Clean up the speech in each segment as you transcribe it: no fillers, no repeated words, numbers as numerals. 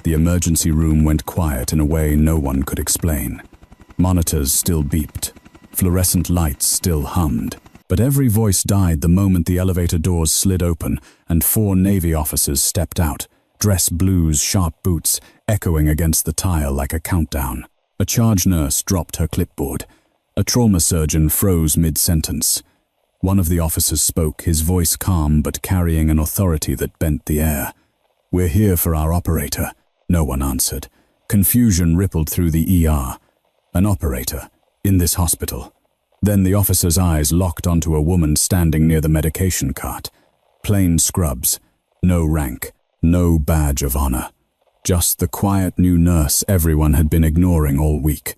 The emergency room went quiet in a way no one could explain. Monitors still beeped. Fluorescent lights still hummed. But every voice died the moment the elevator doors slid open and 4 Navy officers stepped out, dress blues, sharp boots, echoing against the tile like a countdown. A charge nurse dropped her clipboard. A trauma surgeon froze mid-sentence. One of the officers spoke, his voice calm but carrying an authority that bent the air. "We're here for our operator." No one answered. Confusion rippled through the ER. An operator? In this hospital? Then the officer's eyes locked onto a woman standing near the medication cart. Plain scrubs. No rank. No badge of honor. Just the quiet new nurse everyone had been ignoring all week.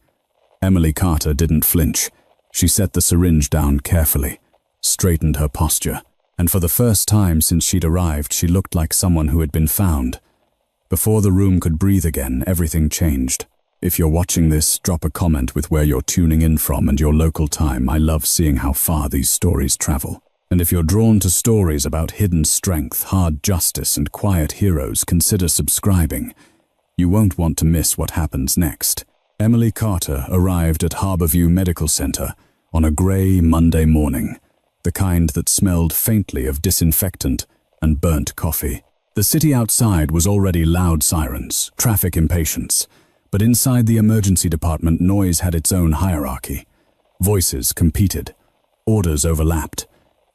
Emily Carter didn't flinch. She set the syringe down carefully, straightened her posture, and for the first time since she'd arrived, she looked like someone who had been found. Before the room could breathe again, everything changed. If you're watching this, drop a comment with where you're tuning in from and your local time. I love seeing how far these stories travel. And if you're drawn to stories about hidden strength, hard justice, and quiet heroes, consider subscribing. You won't want to miss what happens next. Emily Carter arrived at Harborview Medical Center on a gray Monday morning, the kind that smelled faintly of disinfectant and burnt coffee. The city outside was already loud sirens, traffic impatience, but inside the emergency department, noise had its own hierarchy. Voices competed, orders overlapped,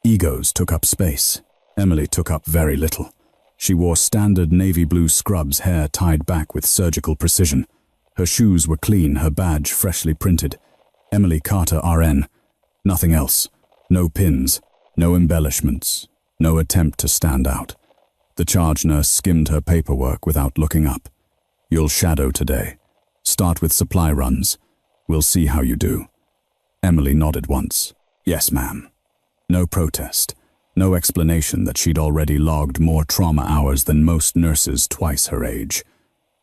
egos took up space. Emily took up very little. She wore standard navy blue scrubs, hair tied back with surgical precision. Her shoes were clean, her badge freshly printed. Emily Carter, RN. Nothing else. No pins, no embellishments, no attempt to stand out. The charge nurse skimmed her paperwork without looking up. "You'll shadow today. Start with supply runs. We'll see how you do." Emily nodded once. "Yes, ma'am." No protest, no explanation that she'd already logged more trauma hours than most nurses twice her age.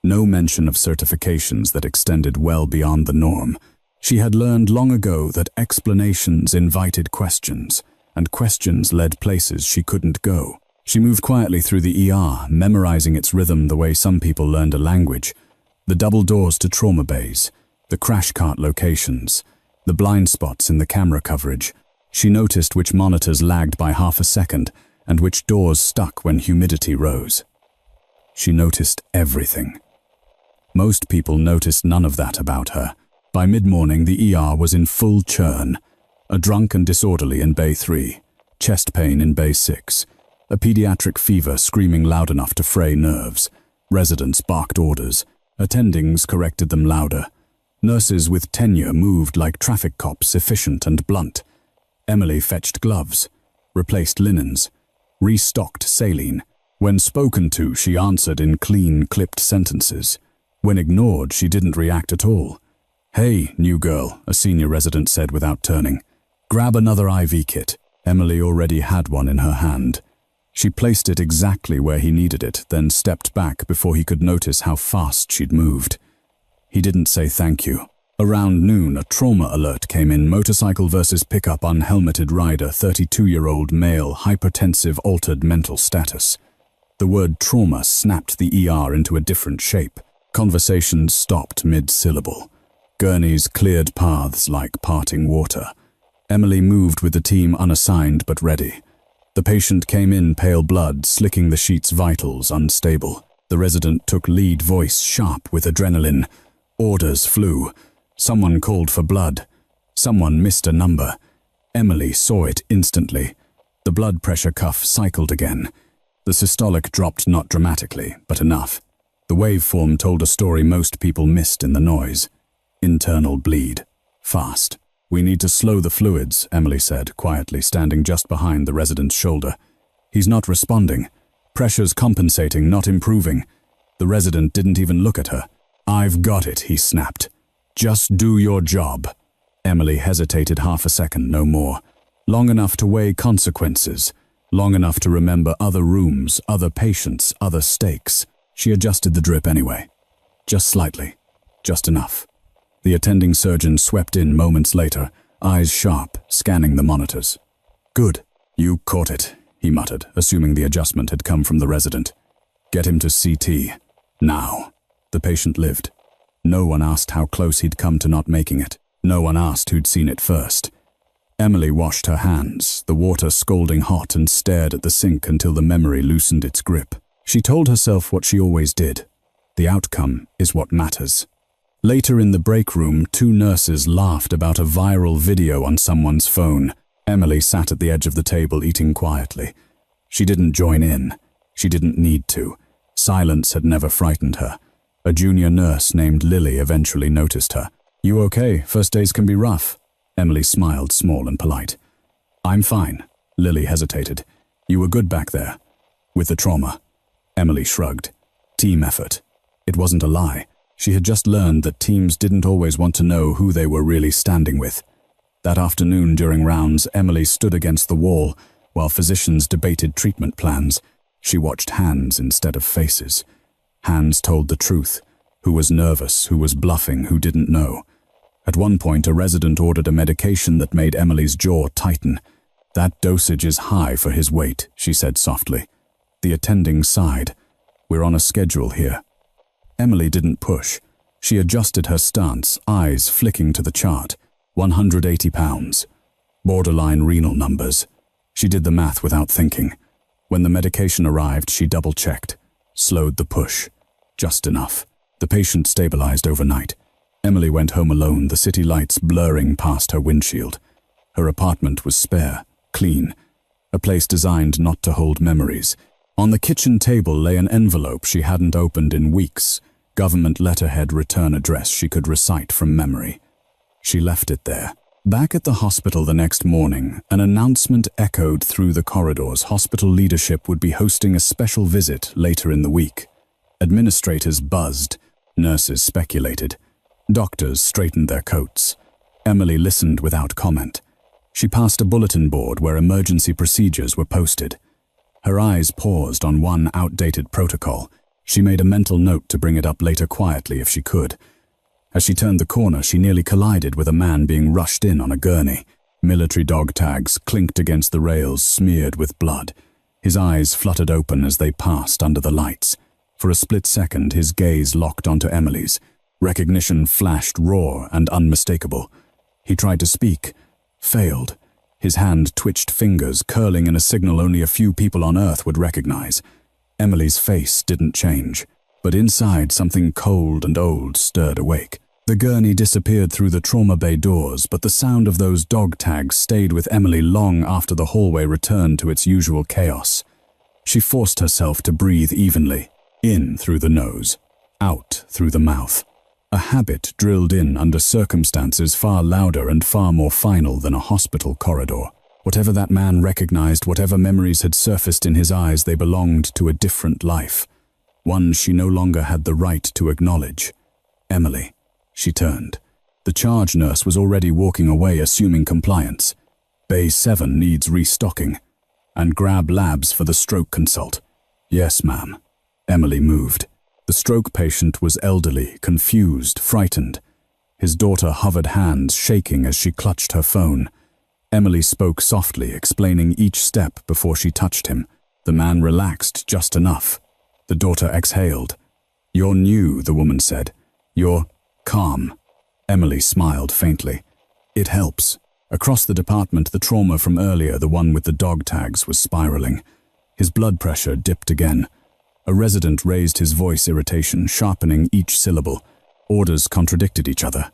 No mention of certifications that extended well beyond the norm. She had learned long ago that explanations invited questions, and questions led places she couldn't go. She moved quietly through the ER, memorizing its rhythm the way some people learned a language. The double doors to trauma bays, the crash cart locations, the blind spots in the camera coverage. She noticed which monitors lagged by half a second and which doors stuck when humidity rose. She noticed everything. Most people noticed none of that about her. By mid-morning, the ER was in full churn. A drunk and disorderly in Bay 3, chest pain in Bay 6, a pediatric fever screaming loud enough to fray nerves. Residents barked orders. Attendings corrected them louder. Nurses with tenure moved like traffic cops, efficient and blunt. Emily fetched gloves, replaced linens, restocked saline. When spoken to, she answered in clean, clipped sentences. When ignored, she didn't react at all. "Hey, new girl," a senior resident said without turning. "Grab another IV kit." Emily already had one in her hand. She placed it exactly where he needed it, then stepped back before he could notice how fast she'd moved. He didn't say thank you. Around noon, a trauma alert came in. Motorcycle versus pickup, unhelmeted rider, 32-year-old male, hypertensive, altered mental status. The word trauma snapped the ER into a different shape. Conversations stopped mid-syllable. Gurneys cleared paths like parting water. Emily moved with the team, unassigned but ready. The patient came in, pale blood, slicking the sheet's vitals, unstable. The resident took lead, voice sharp with adrenaline. Orders flew. Someone called for blood. Someone missed a number. Emily saw it instantly. The blood pressure cuff cycled again. The systolic dropped not dramatically, but enough. The waveform told a story most people missed in the noise. Internal bleed. Fast. "We need to slow the fluids," Emily said, quietly, standing just behind the resident's shoulder. "He's not responding. Pressure's compensating, not improving." The resident didn't even look at her. "I've got it," he snapped. "Just do your job." Emily hesitated half a second, no more. Long enough to weigh consequences. Long enough to remember other rooms, other patients, other stakes. She adjusted the drip anyway. Just slightly. Just enough. The attending surgeon swept in moments later, eyes sharp, scanning the monitors. "Good. You caught it," he muttered, assuming the adjustment had come from the resident. "Get him to CT. Now." The patient lived. No one asked how close he'd come to not making it. No one asked who'd seen it first. Emily washed her hands, the water scalding hot, and stared at the sink until the memory loosened its grip. She told herself what she always did. The outcome is what matters. Later in the break room, two nurses laughed about a viral video on someone's phone. Emily sat at the edge of the table eating quietly. She didn't join in. She didn't need to. Silence had never frightened her. A junior nurse named Lily eventually noticed her. "You okay? First days can be rough." Emily smiled, small and polite. "I'm fine." Lily hesitated. "You were good back there." "With the trauma." Emily shrugged. Team effort. It wasn't a lie. She had just learned that teams didn't always want to know who they were really standing with. That afternoon during rounds, Emily stood against the wall while physicians debated treatment plans. She watched hands instead of faces. Hands told the truth. Who was nervous, who was bluffing, who didn't know. At one point, a resident ordered a medication that made Emily's jaw tighten. "That dosage is high for his weight," she said softly. The attending sighed. "We're on a schedule here." Emily didn't push. She adjusted her stance, eyes flicking to the chart. 180 pounds. Borderline renal numbers. She did the math without thinking. When the medication arrived, she double-checked. Slowed the push. Just enough. The patient stabilized overnight. Emily went home alone, the city lights blurring past her windshield. Her apartment was spare, clean. A place designed not to hold memories. On the kitchen table lay an envelope she hadn't opened in weeks. Government letterhead return address she could recite from memory. She left it there. Back at the hospital the next morning, an announcement echoed through the corridors. Hospital leadership would be hosting a special visit later in the week. Administrators buzzed. Nurses speculated. Doctors straightened their coats. Emily listened without comment. She passed a bulletin board where emergency procedures were posted. Her eyes paused on one outdated protocol. She made a mental note to bring it up later quietly if she could. As she turned the corner, she nearly collided with a man being rushed in on a gurney. Military dog tags clinked against the rails, smeared with blood. His eyes fluttered open as they passed under the lights. For a split second, his gaze locked onto Emily's. Recognition flashed raw and unmistakable. He tried to speak. Failed. His hand twitched fingers, curling in a signal only a few people on Earth would recognize. Emily's face didn't change, but inside something cold and old stirred awake. The gurney disappeared through the trauma bay doors, but the sound of those dog tags stayed with Emily long after the hallway returned to its usual chaos. She forced herself to breathe evenly, in through the nose, out through the mouth. A habit drilled in under circumstances far louder and far more final than a hospital corridor. Whatever that man recognized, whatever memories had surfaced in his eyes, they belonged to a different life. One she no longer had the right to acknowledge. Emily. She turned. The charge nurse was already walking away, assuming compliance. Bay 7 needs restocking. And grab labs for the stroke consult. Yes, ma'am. Emily moved. The stroke patient was elderly, confused, frightened. His daughter hovered hands, shaking as she clutched her phone. Emily spoke softly, explaining each step before she touched him. The man relaxed just enough. The daughter exhaled. "You're new," the woman said. "You're calm." Emily smiled faintly. "It helps." Across the department, the trauma from earlier, the one with the dog tags, was spiraling. His blood pressure dipped again. A resident raised his voice, irritation sharpening each syllable. Orders contradicted each other.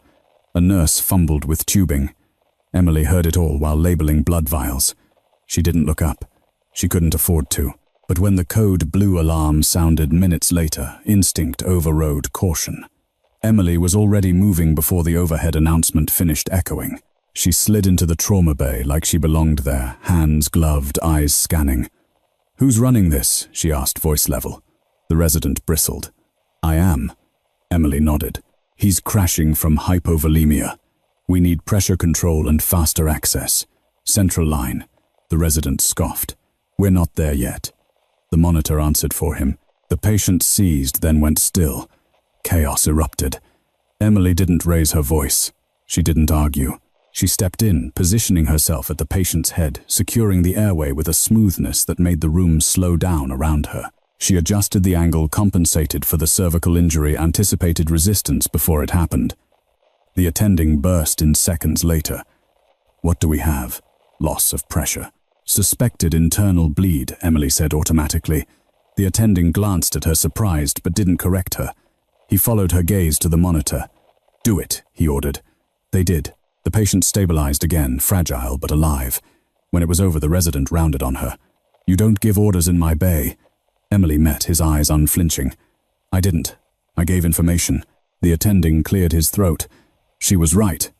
A nurse fumbled with tubing. Emily heard it all while labeling blood vials. She didn't look up. She couldn't afford to. But when the code blue alarm sounded minutes later, instinct overrode caution. Emily was already moving before the overhead announcement finished echoing. She slid into the trauma bay like she belonged there, hands gloved, eyes scanning. "Who's running this?" she asked, voice level. The resident bristled. "I am." Emily nodded. "He's crashing from hypovolemia. We need pressure control and faster access. Central line." The resident scoffed. "We're not there yet." The monitor answered for him. The patient seized, then went still. Chaos erupted. Emily didn't raise her voice. She didn't argue. She stepped in, positioning herself at the patient's head, securing the airway with a smoothness that made the room slow down around her. She adjusted the angle, compensated for the cervical injury, anticipated resistance before it happened. The attending burst in seconds later. "What do we have?" "Loss of pressure." "Suspected internal bleed," Emily said automatically. The attending glanced at her, surprised, but didn't correct her. He followed her gaze to the monitor. "Do it," he ordered. They did. The patient stabilized again, fragile but alive. When it was over, the resident rounded on her. "You don't give orders in my bay." Emily met his eyes, unflinching. "I didn't. I gave information." The attending cleared his throat. "She was right."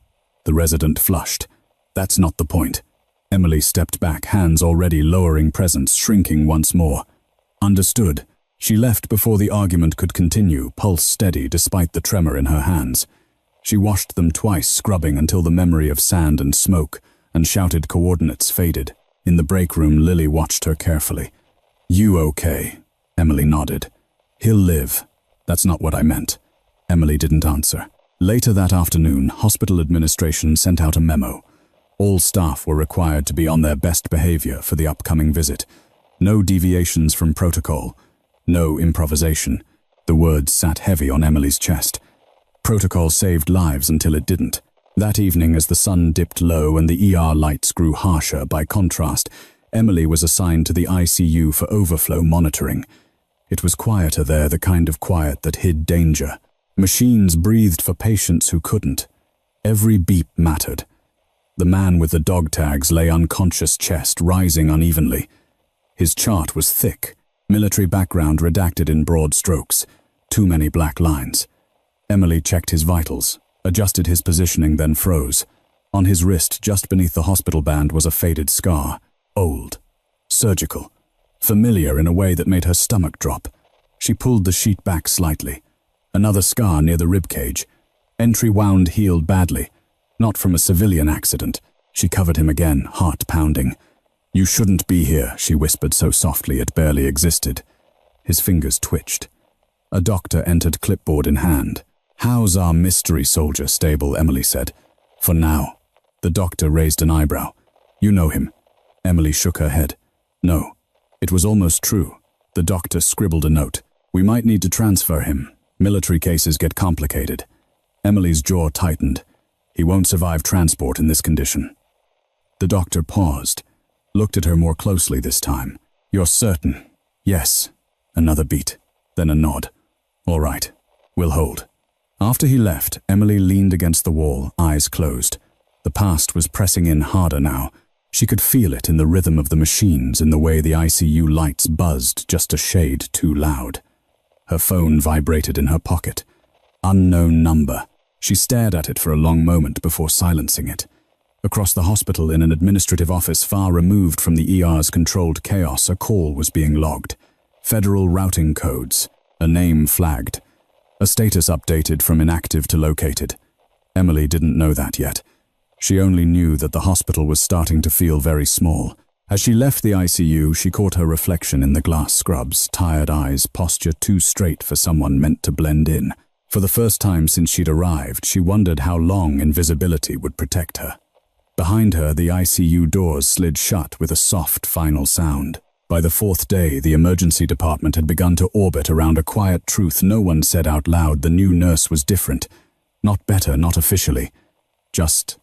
The resident flushed. "That's not the point." Emily stepped back, hands already lowering, presence shrinking once more. "Understood." She left before the argument could continue, pulse steady despite the tremor in her hands. She washed them twice, scrubbing until the memory of sand and smoke and shouted coordinates faded. In the break room, Lily watched her carefully. "You okay?" Emily nodded. "He'll live." "That's not what I meant." Emily didn't answer. Later that afternoon, hospital administration sent out a memo. All staff were required to be on their best behavior for the upcoming visit. No deviations from protocol. No improvisation. The words sat heavy on Emily's chest. Protocol saved lives until it didn't. That evening, as the sun dipped low and the ER lights grew harsher by contrast, Emily was assigned to the ICU for overflow monitoring. It was quieter there, the kind of quiet that hid danger. Machines breathed for patients who couldn't. Every beep mattered. The man with the dog tags lay unconscious, chest rising unevenly. His chart was thick, military background redacted in broad strokes, too many black lines. Emily checked his vitals, adjusted his positioning, then froze. On his wrist, just beneath the hospital band, was a faded scar. Old. Surgical. Familiar in a way that made her stomach drop. She pulled the sheet back slightly. Another scar near the ribcage. Entry wound, healed badly. Not from a civilian accident. She covered him again, heart pounding. "You shouldn't be here," she whispered so softly it barely existed. His fingers twitched. A doctor entered, clipboard in hand. "How's our mystery soldier stable?" Emily said. "For now." The doctor raised an eyebrow. "You know him?" Emily shook her head. "No." It was almost true. The doctor scribbled a note. "We might need to transfer him. Military cases get complicated." Emily's jaw tightened. "He won't survive transport in this condition." The doctor paused, looked at her more closely this time. "You're certain?" "Yes." Another beat, then a nod. "All right, we'll hold." After he left, Emily leaned against the wall, eyes closed. The past was pressing in harder now. She could feel it in the rhythm of the machines, in the way the ICU lights buzzed just a shade too loud. Her phone vibrated in her pocket. Unknown number. She stared at it for a long moment before silencing it. Across the hospital, in an administrative office far removed from the ER's controlled chaos, a call was being logged. Federal routing codes. A name flagged. A status updated from inactive to located. Emily didn't know that yet. She only knew that the hospital was starting to feel very small. As she left the ICU, she caught her reflection in the glass scrubs, tired eyes, posture too straight for someone meant to blend in. For the first time since she'd arrived, she wondered how long invisibility would protect her. Behind her, the ICU doors slid shut with a soft, final sound. By the fourth day, the emergency department had begun to orbit around a quiet truth no one said out loud. The new nurse was different. Not better, not officially. Just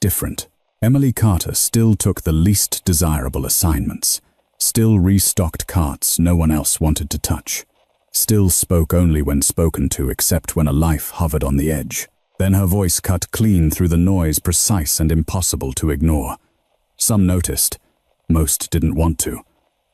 different. Emily Carter still took the least desirable assignments. Still restocked carts no one else wanted to touch. Still spoke only when spoken to, except when a life hovered on the edge. Then her voice cut clean through the noise, precise and impossible to ignore. Some noticed. Most didn't want to.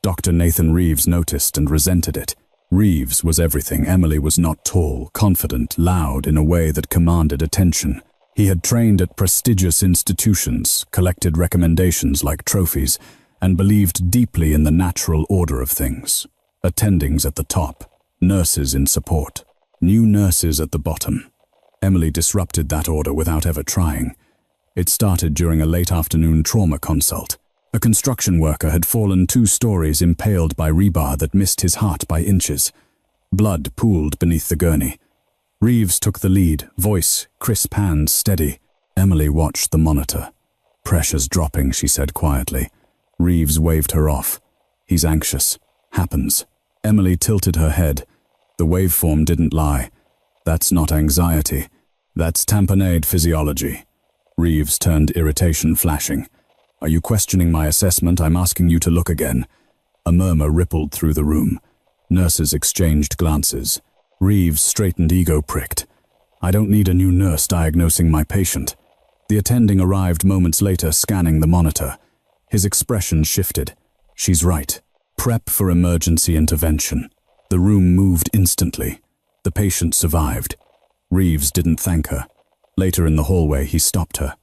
Dr. Nathan Reeves noticed and resented it. Reeves was everything. Emily was not tall, confident, loud in a way that commanded attention. He had trained at prestigious institutions, collected recommendations like trophies, and believed deeply in the natural order of things. Attendings at the top, nurses in support, new nurses at the bottom. Emily disrupted that order without ever trying. It started during a late afternoon trauma consult. A construction worker had fallen 2 stories, impaled by rebar that missed his heart by inches. Blood pooled beneath the gurney. Reeves took the lead, voice, crisp hands steady. Emily watched the monitor. "Pressure's dropping," she said quietly. Reeves waved her off. "He's anxious. Happens." Emily tilted her head. The waveform didn't lie. That's not anxiety. That's tamponade physiology. Reeves turned, irritation flashing. Are you questioning my assessment? I'm asking you to look again. A murmur rippled through the room. Nurses exchanged glances. Reeves' straightened ego pricked. I don't need a new nurse diagnosing my patient. The attending arrived moments later, scanning the monitor. His expression shifted. She's right. Prep for emergency intervention. The room moved instantly. The patient survived. Reeves didn't thank her. Later in the hallway, he stopped her.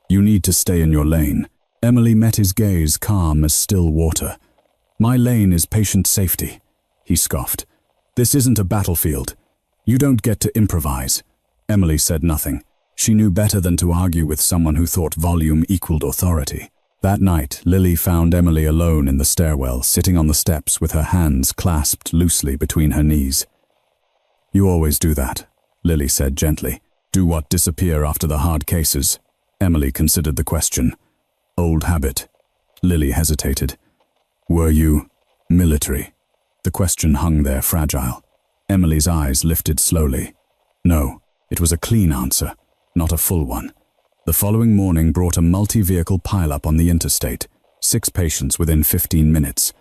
You need to stay in your lane. Emily met his gaze, calm as still water. My lane is patient safety, he scoffed. This isn't a battlefield. You don't get to improvise. Emily said nothing. She knew better than to argue with someone who thought volume equaled authority. That night, Lily found Emily alone in the stairwell, sitting on the steps with her hands clasped loosely between her knees. You always do that, Lily said gently. Do what? Disappear after the hard cases? Emily considered the question. Old habit. Lily hesitated. Were you military? The question hung there fragile. Emily's eyes lifted slowly. No, it was a clean answer, not a full one. The following morning brought a multi-vehicle pileup on the interstate. 6 patients within 15 minutes.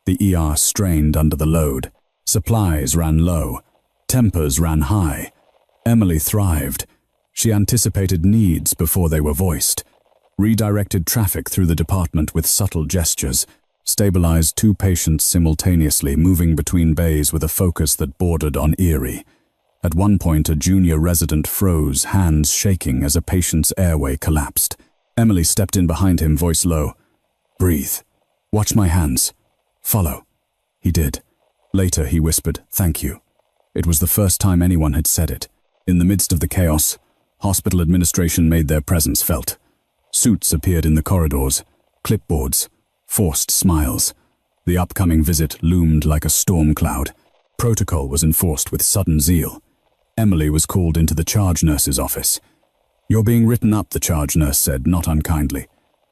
The ER strained under the load. Supplies ran low. Tempers ran high. Emily thrived. She anticipated needs before they were voiced. Redirected traffic through the department with subtle gestures. Stabilized 2 patients simultaneously, moving between bays with a focus that bordered on eerie. At one point, a junior resident froze, hands shaking as a patient's airway collapsed. Emily stepped in behind him, voice low. Breathe. Watch my hands. Follow. He did. Later, he whispered, thank you. It was the first time anyone had said it. In the midst of the chaos, hospital administration made their presence felt. Suits appeared in the corridors, clipboards, forced smiles. The upcoming visit loomed like a storm cloud. Protocol was enforced with sudden zeal. Emily was called into the charge nurse's office. You're being written up, the charge nurse said, not unkindly.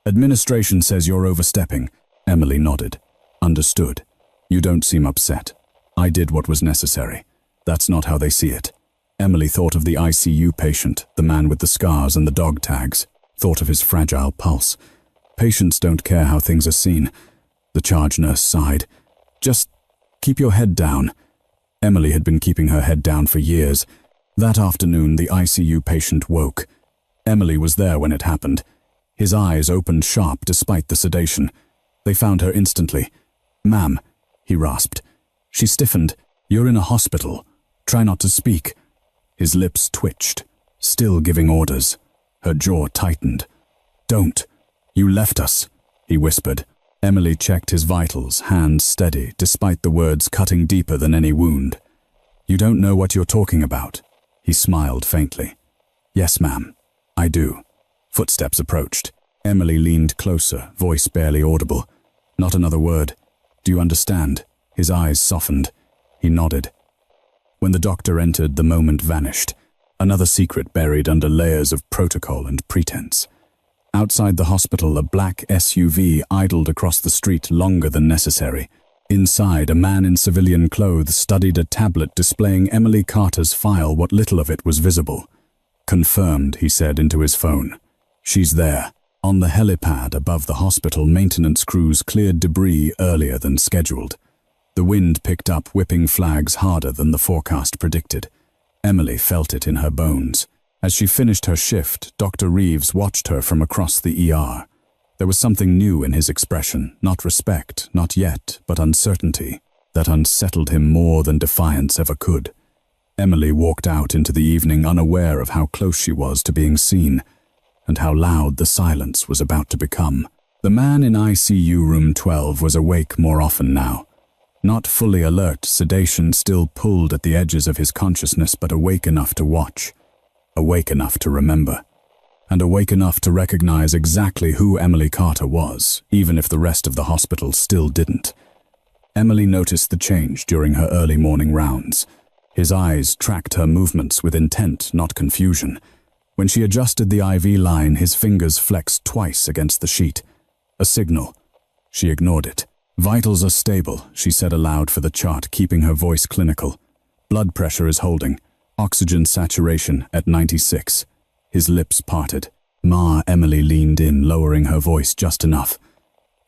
Administration says you're overstepping. Emily nodded. Understood. You don't seem upset. I did what was necessary. That's not how they see it. Emily thought of the ICU patient, the man with the scars and the dog tags. Thought of his fragile pulse. Patients don't care how things are seen. The charge nurse sighed. Just keep your head down. Emily had been keeping her head down for years. That afternoon, the ICU patient woke. Emily was there when it happened. His eyes opened sharp despite the sedation. They found her instantly. Ma'am, he rasped. She stiffened. You're in a hospital. Try not to speak. His lips twitched, still giving orders. Her jaw tightened. Don't. You left us, he whispered. Emily checked his vitals, hands steady, despite the words cutting deeper than any wound. You don't know what you're talking about. He smiled faintly. Yes, ma'am. I do. Footsteps approached. Emily leaned closer, voice barely audible. Not another word. Do you understand? His eyes softened. He nodded. When the doctor entered, the moment vanished. Another secret buried under layers of protocol and pretense. Outside the hospital, a black SUV idled across the street longer than necessary. Inside, a man in civilian clothes studied a tablet displaying Emily Carter's file. What little of it was visible. Confirmed, he said into his phone. She's there. On the helipad above the hospital, maintenance crews cleared debris earlier than scheduled. The wind picked up, whipping flags harder than the forecast predicted. Emily felt it in her bones. As she finished her shift, Dr. Reeves watched her from across the ER. There was something new in his expression, not respect, not yet, but uncertainty, that unsettled him more than defiance ever could. Emily walked out into the evening unaware of how close she was to being seen, and how loud the silence was about to become. The man in ICU room 12 was awake more often now. Not fully alert, sedation still pulled at the edges of his consciousness, but awake enough to watch. Awake enough to remember. And awake enough to recognize exactly who Emily Carter was, even if the rest of the hospital still didn't. Emily noticed the change during her early morning rounds. His eyes tracked her movements with intent, not confusion. When she adjusted the IV line, his fingers flexed twice against the sheet. A signal. She ignored it. Vitals are stable, she said aloud for the chart, keeping her voice clinical. Blood pressure is holding. Oxygen saturation at 96. His lips parted. Emily leaned in, lowering her voice just enough.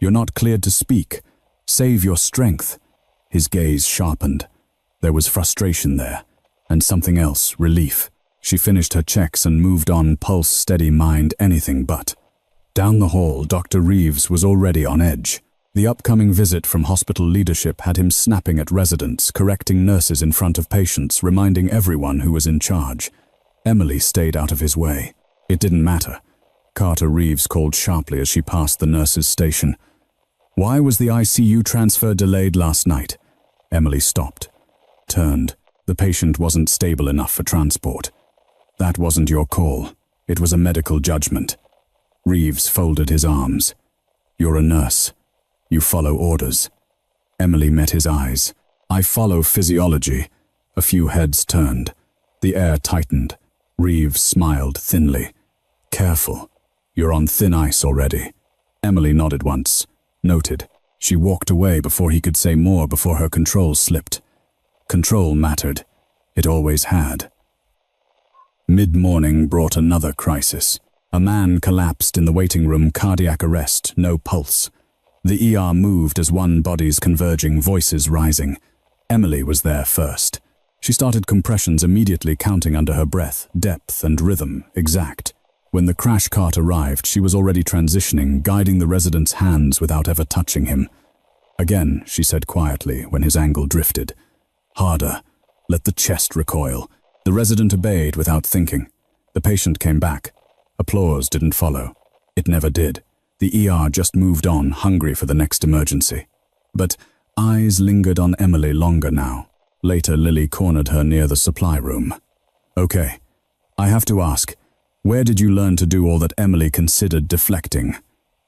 You're not cleared to speak. Save your strength. His gaze sharpened. There was frustration there, and something else, relief. She finished her checks and moved on, pulse steady, mind anything but. Down the hall, Dr. Reeves was already on edge. The upcoming visit from hospital leadership had him snapping at residents, correcting nurses in front of patients, reminding everyone who was in charge. Emily stayed out of his way. It didn't matter. Carter Reeves called sharply as she passed the nurse's station. Why was the ICU transfer delayed last night? Emily stopped. Turned. The patient wasn't stable enough for transport. That wasn't your call. It was a medical judgment. Reeves folded his arms. You're a nurse. You follow orders. Emily met his eyes. I follow physiology. A few heads turned. The air tightened. Reeves smiled thinly. Careful. You're on thin ice already. Emily nodded once. Noted. She walked away before he could say more, before her control slipped. Control mattered. It always had. Mid-morning brought another crisis. A man collapsed in the waiting room, cardiac arrest, no pulse. The ER moved as one, bodies converging, voices rising. Emily was there first. She started compressions immediately, counting under her breath, depth and rhythm, exact. When the crash cart arrived, she was already transitioning, guiding the resident's hands without ever touching him. Again, she said quietly when his angle drifted. Harder. Let the chest recoil. The resident obeyed without thinking. The patient came back. Applause didn't follow. It never did. The ER just moved on, hungry for the next emergency. But eyes lingered on Emily longer now. Later, Lily cornered her near the supply room. Okay, I have to ask, where did you learn to do all that? Emily considered deflecting.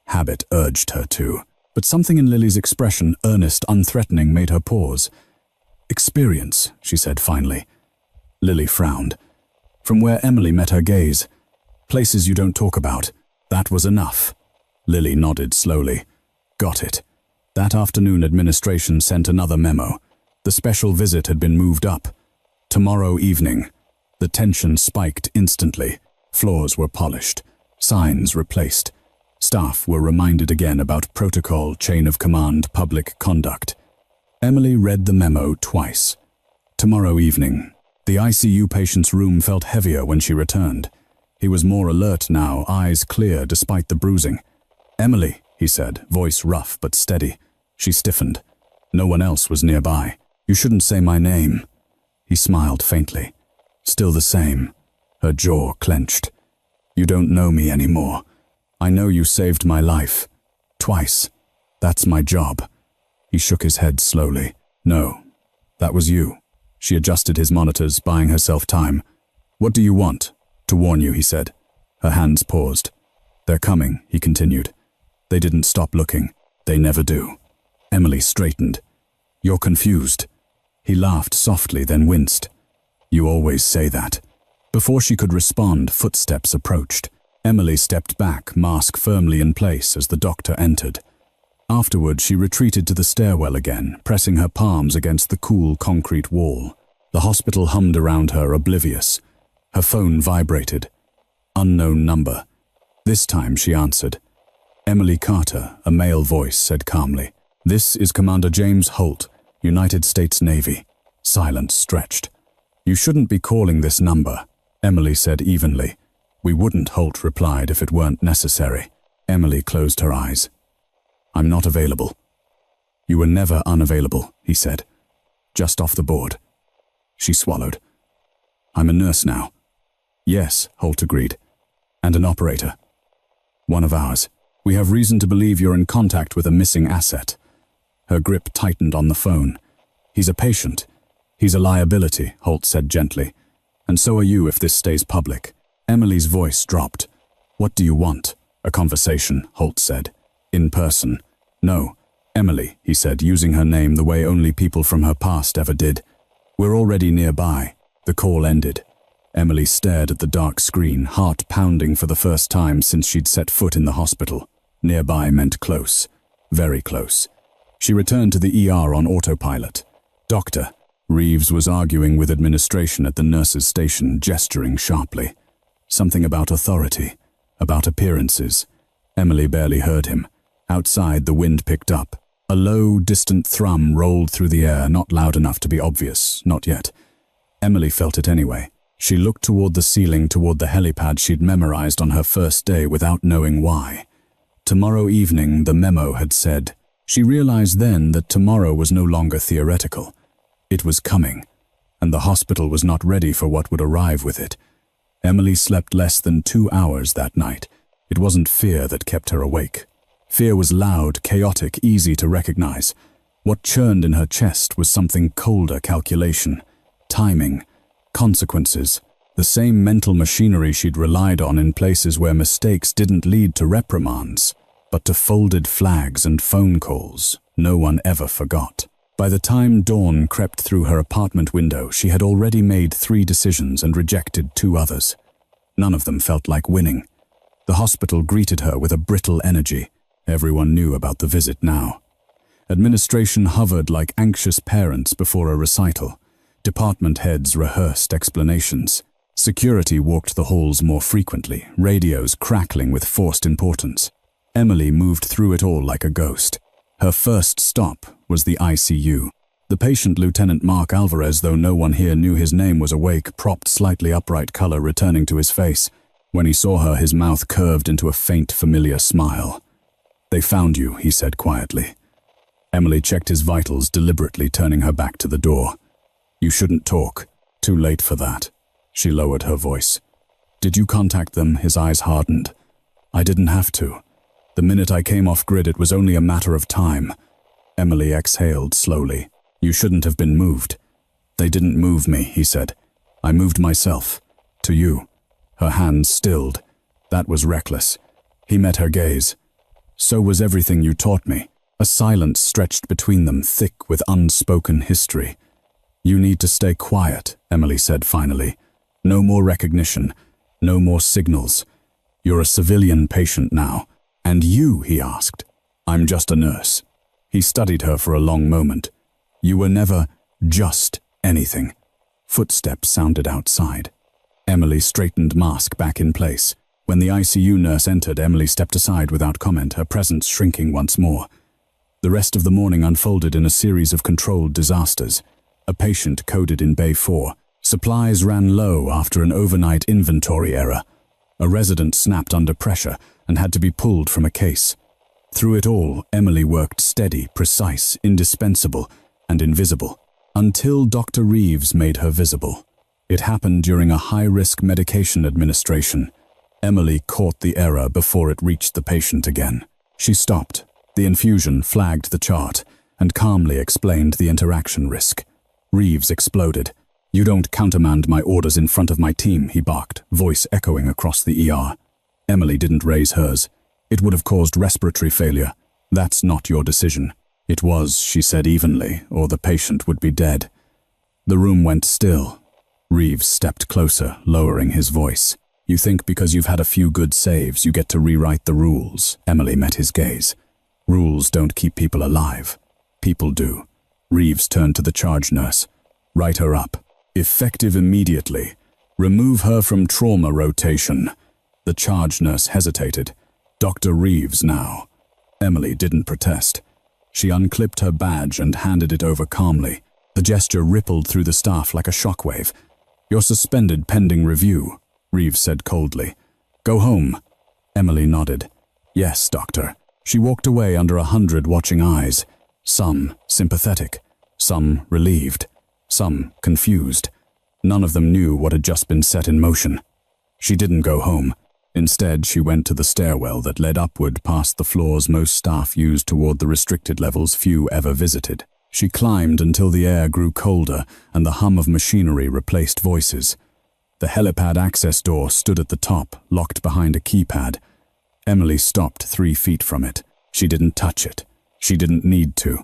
Habit urged her to. But something in Lily's expression, earnest, unthreatening, made her pause. Experience, she said finally. Lily frowned. From where Emily met her gaze. Places you don't talk about. That was enough. Lily nodded slowly. Got it. That afternoon, administration sent another memo. The special visit had been moved up. Tomorrow evening. The tension spiked instantly. Floors were polished. Signs replaced. Staff were reminded again about protocol, chain of command, public conduct. Emily read the memo twice. Tomorrow evening. The ICU patient's room felt heavier when she returned. He was more alert now, eyes clear despite the bruising. Emily, he said, voice rough but steady. She stiffened. No one else was nearby. You shouldn't say my name. He smiled faintly. Still the same. Her jaw clenched. You don't know me anymore. I know you saved my life. Twice. That's my job. He shook his head slowly. No, that was you. She adjusted his monitors, buying herself time. What do you want? To warn you, he said. Her hands paused. They're coming, he continued. They didn't stop looking. They never do. Emily straightened. You're confused. He laughed softly, then winced. You always say that. Before she could respond, footsteps approached. Emily stepped back, mask firmly in place as the doctor entered. Afterward, she retreated to the stairwell again, pressing her palms against the cool concrete wall. The hospital hummed around her, oblivious. Her phone vibrated. Unknown number. This time she answered. Emily Carter, a male voice, said calmly. This is Commander James Holt, United States Navy. Silence stretched. You shouldn't be calling this number, Emily said evenly. We wouldn't, Holt replied, if it weren't necessary. Emily closed her eyes. I'm not available. You were never unavailable, he said. Just off the board. She swallowed. I'm a nurse now. Yes, Holt agreed. And an operator. One of ours. We have reason to believe you're in contact with a missing asset. Her grip tightened on the phone. He's a patient. He's a liability, Holt said gently. And so are you if this stays public. Emily's voice dropped. What do you want? A conversation, Holt said. In person. No. Emily, he said, using her name the way only people from her past ever did. We're already nearby. The call ended. Emily stared at the dark screen, heart pounding for the first time since she'd set foot in the hospital. Nearby meant close. Very close. She returned to the ER on autopilot. "Doctor." Reeves was arguing with administration at the nurse's station, gesturing sharply. Something about authority, about appearances. Emily barely heard him. Outside, the wind picked up. A low, distant thrum rolled through the air, not loud enough to be obvious, not yet. Emily felt it anyway. She looked toward the ceiling, toward the helipad she'd memorized on her first day without knowing why. Tomorrow evening, the memo had said. She realized then that tomorrow was no longer theoretical. It was coming, and the hospital was not ready for what would arrive with it. Emily slept less than 2 hours that night. It wasn't fear that kept her awake. Fear was loud, chaotic, easy to recognize. What churned in her chest was something colder: calculation, timing, consequences, the same mental machinery she'd relied on in places where mistakes didn't lead to reprimands, but to folded flags and phone calls no one ever forgot. By the time dawn crept through her apartment window, she had already made 3 decisions and rejected 2 others. None of them felt like winning. The hospital greeted her with a brittle energy. Everyone knew about the visit now. Administration hovered like anxious parents before a recital. Department heads rehearsed explanations. Security walked the halls more frequently, radios crackling with forced importance. Emily moved through it all like a ghost. Her first stop was the ICU. The patient, Lieutenant Mark Alvarez, though no one here knew his name, was awake, propped, slightly upright color returning to his face. When he saw her, his mouth curved into a faint, familiar smile. "They found you," he said quietly. Emily checked his vitals, deliberately turning her back to the door. "You shouldn't talk. Too late for that." She lowered her voice. "Did you contact them?" His eyes hardened. "I didn't have to. The minute I came off grid, it was only a matter of time." Emily exhaled slowly. "You shouldn't have been moved." "They didn't move me," he said. "I moved myself. To you." Her hands stilled. "That was reckless." He met her gaze. "So was everything you taught me." A silence stretched between them, thick with unspoken history. "You need to stay quiet," Emily said finally. "No more recognition. No more signals. You're a civilian patient now." "And you?" he asked. "I'm just a nurse." He studied her for a long moment. "You were never just anything." Footsteps sounded outside. Emily straightened mask back in place. When the ICU nurse entered, Emily stepped aside without comment, her presence shrinking once more. The rest of the morning unfolded in a series of controlled disasters. A patient coded in Bay 4. Supplies ran low after an overnight inventory error. A resident snapped under pressure and had to be pulled from a case. Through it all, Emily worked steady, precise, indispensable, and invisible. Until Dr. Reeves made her visible. It happened during a high-risk medication administration. Emily caught the error before it reached the patient again. She stopped. The infusion flagged the chart and calmly explained the interaction risk. Reeves exploded. "You don't countermand my orders in front of my team," he barked, voice echoing across the ER. Emily didn't raise hers. "It would have caused respiratory failure. That's not your decision." "It was," she said evenly, "or the patient would be dead." The room went still. Reeves stepped closer, lowering his voice. "You think because you've had a few good saves, you get to rewrite the rules." Emily met his gaze. "Rules don't keep people alive. People do." Reeves turned to the charge nurse. "Write her up. Effective immediately. Remove her from trauma rotation." The charge nurse hesitated. "Dr. Reeves now." Emily didn't protest. She unclipped her badge and handed it over calmly. The gesture rippled through the staff like a shockwave. "You're suspended pending review," Reeves said coldly. "Go home." Emily nodded. "Yes, doctor." She walked away under 100 watching eyes. Some sympathetic, some relieved, some confused. None of them knew what had just been set in motion. She didn't go home. Instead, she went to the stairwell that led upward past the floors most staff used toward the restricted levels few ever visited. She climbed until the air grew colder and the hum of machinery replaced voices. The helipad access door stood at the top, locked behind a keypad. Emily stopped 3 feet from it. She didn't touch it. She didn't need to.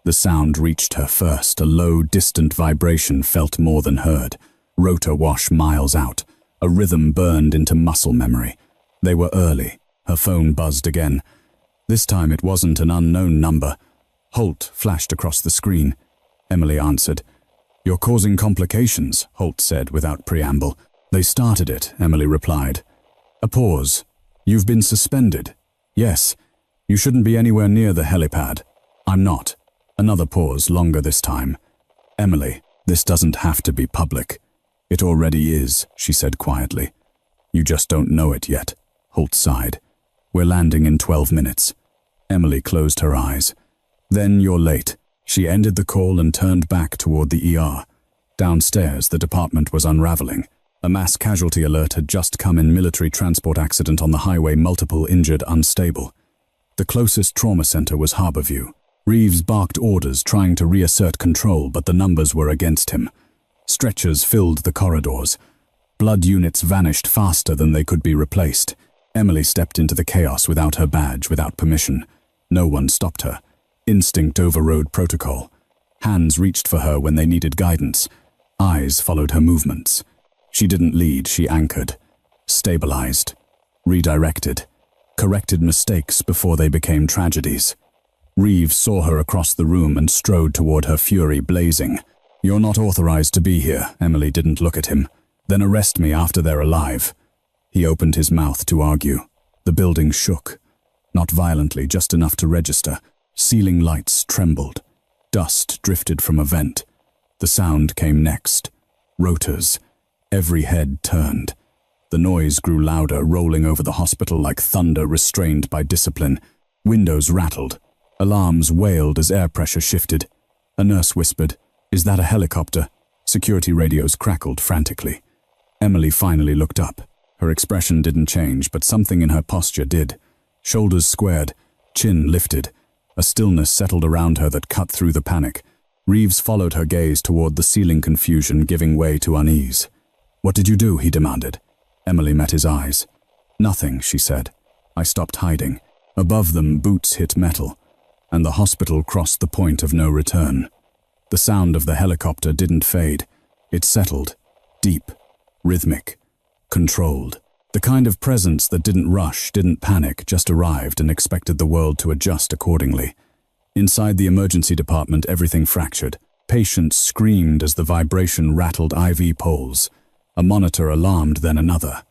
The sound reached her first, a low, distant vibration felt more than heard. Rotor wash miles out. A rhythm burned into muscle memory. They were early. Her phone buzzed again. This time it wasn't an unknown number. Holt flashed across the screen. Emily answered. "You're causing complications," Holt said without preamble. "They started it," Emily replied. A pause. "You've been suspended." "Yes. You shouldn't be anywhere near the helipad." "I'm not." Another pause, longer this time. "Emily, this doesn't have to be public." "It already is," she said quietly. "You just don't know it yet," Holt sighed. "We're landing in 12 minutes. Emily closed her eyes. "Then you're late." She ended the call and turned back toward the ER. Downstairs, the department was unraveling. A mass casualty alert had just come in: military transport accident on the highway, multiple injured, unstable. The closest trauma center was Harborview. Reeves barked orders, trying to reassert control, but the numbers were against him. Stretchers filled the corridors. Blood units vanished faster than they could be replaced. Emily stepped into the chaos without her badge, without permission. No one stopped her. Instinct overrode protocol. Hands reached for her when they needed guidance. Eyes followed her movements. She didn't lead, she anchored. Stabilized. Redirected. Corrected mistakes before they became tragedies. Reeves saw her across the room and strode toward her, fury blazing. "You're not authorized to be here." Emily didn't look at him. "Then arrest me after they're alive." He opened his mouth to argue. The building shook. Not violently, just enough to register. Ceiling lights trembled. Dust drifted from a vent. The sound came next. Rotors. Every head turned. The noise grew louder, rolling over the hospital like thunder restrained by discipline. Windows rattled. Alarms wailed as air pressure shifted. A nurse whispered, "Is that a helicopter?" Security radios crackled frantically. Emily finally looked up. Her expression didn't change, but something in her posture did. Shoulders squared, chin lifted. A stillness settled around her that cut through the panic. Reeves followed her gaze toward the ceiling, confusion giving way to unease. "What did you do?" he demanded. Emily met his eyes. "Nothing," she said. "I stopped hiding." Above them, boots hit metal, and the hospital crossed the point of no return. The sound of the helicopter didn't fade. It settled, deep, rhythmic, controlled. The kind of presence that didn't rush, didn't panic, just arrived and expected the world to adjust accordingly. Inside the emergency department, everything fractured. Patients screamed as the vibration rattled IV poles. A monitor alarmed, then another.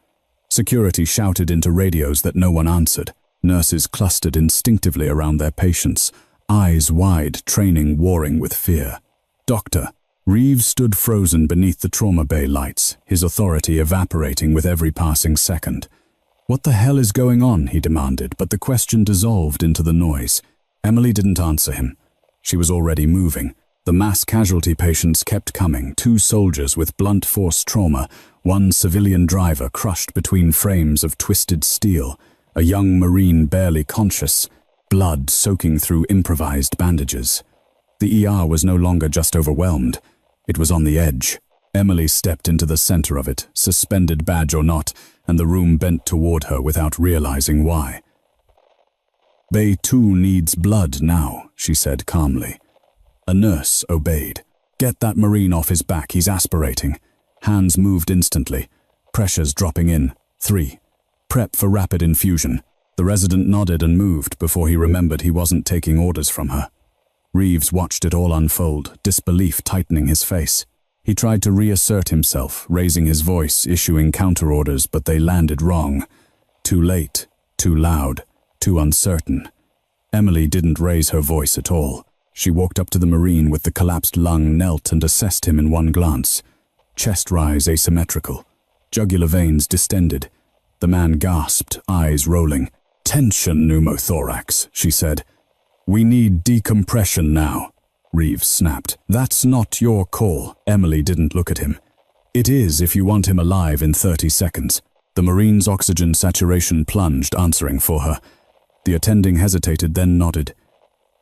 Security shouted into radios that no one answered. Nurses clustered instinctively around their patients, eyes wide, training warring with fear. "Doctor." Reeves stood frozen beneath the trauma bay lights, his authority evaporating with every passing second. "What the hell is going on?" he demanded, but the question dissolved into the noise. Emily didn't answer him. She was already moving. The mass casualty patients kept coming, 2 soldiers with blunt force trauma, 1 civilian driver crushed between frames of twisted steel, a young Marine barely conscious, blood soaking through improvised bandages. The ER was no longer just overwhelmed. It was on the edge. Emily stepped into the center of it, suspended badge or not, and the room bent toward her without realizing why. "They too needs blood now," she said calmly. A nurse obeyed. "Get that Marine off his back, he's aspirating." Hands moved instantly, pressures dropping in. 3. "Prep for rapid infusion." The resident nodded and moved before he remembered he wasn't taking orders from her. Reeves watched it all unfold, disbelief tightening his face. He tried to reassert himself, raising his voice, issuing counterorders, but they landed wrong. Too late, too loud, too uncertain. Emily didn't raise her voice at all. She walked up to the Marine with the collapsed lung, knelt and assessed him in one glance. Chest rise asymmetrical. Jugular veins distended. The man gasped, eyes rolling. "Tension pneumothorax," she said. "We need decompression now," Reeves snapped. "That's not your call." Emily didn't look at him. "It is if you want him alive in 30 seconds. The Marine's oxygen saturation plunged, answering for her. The attending hesitated, then nodded.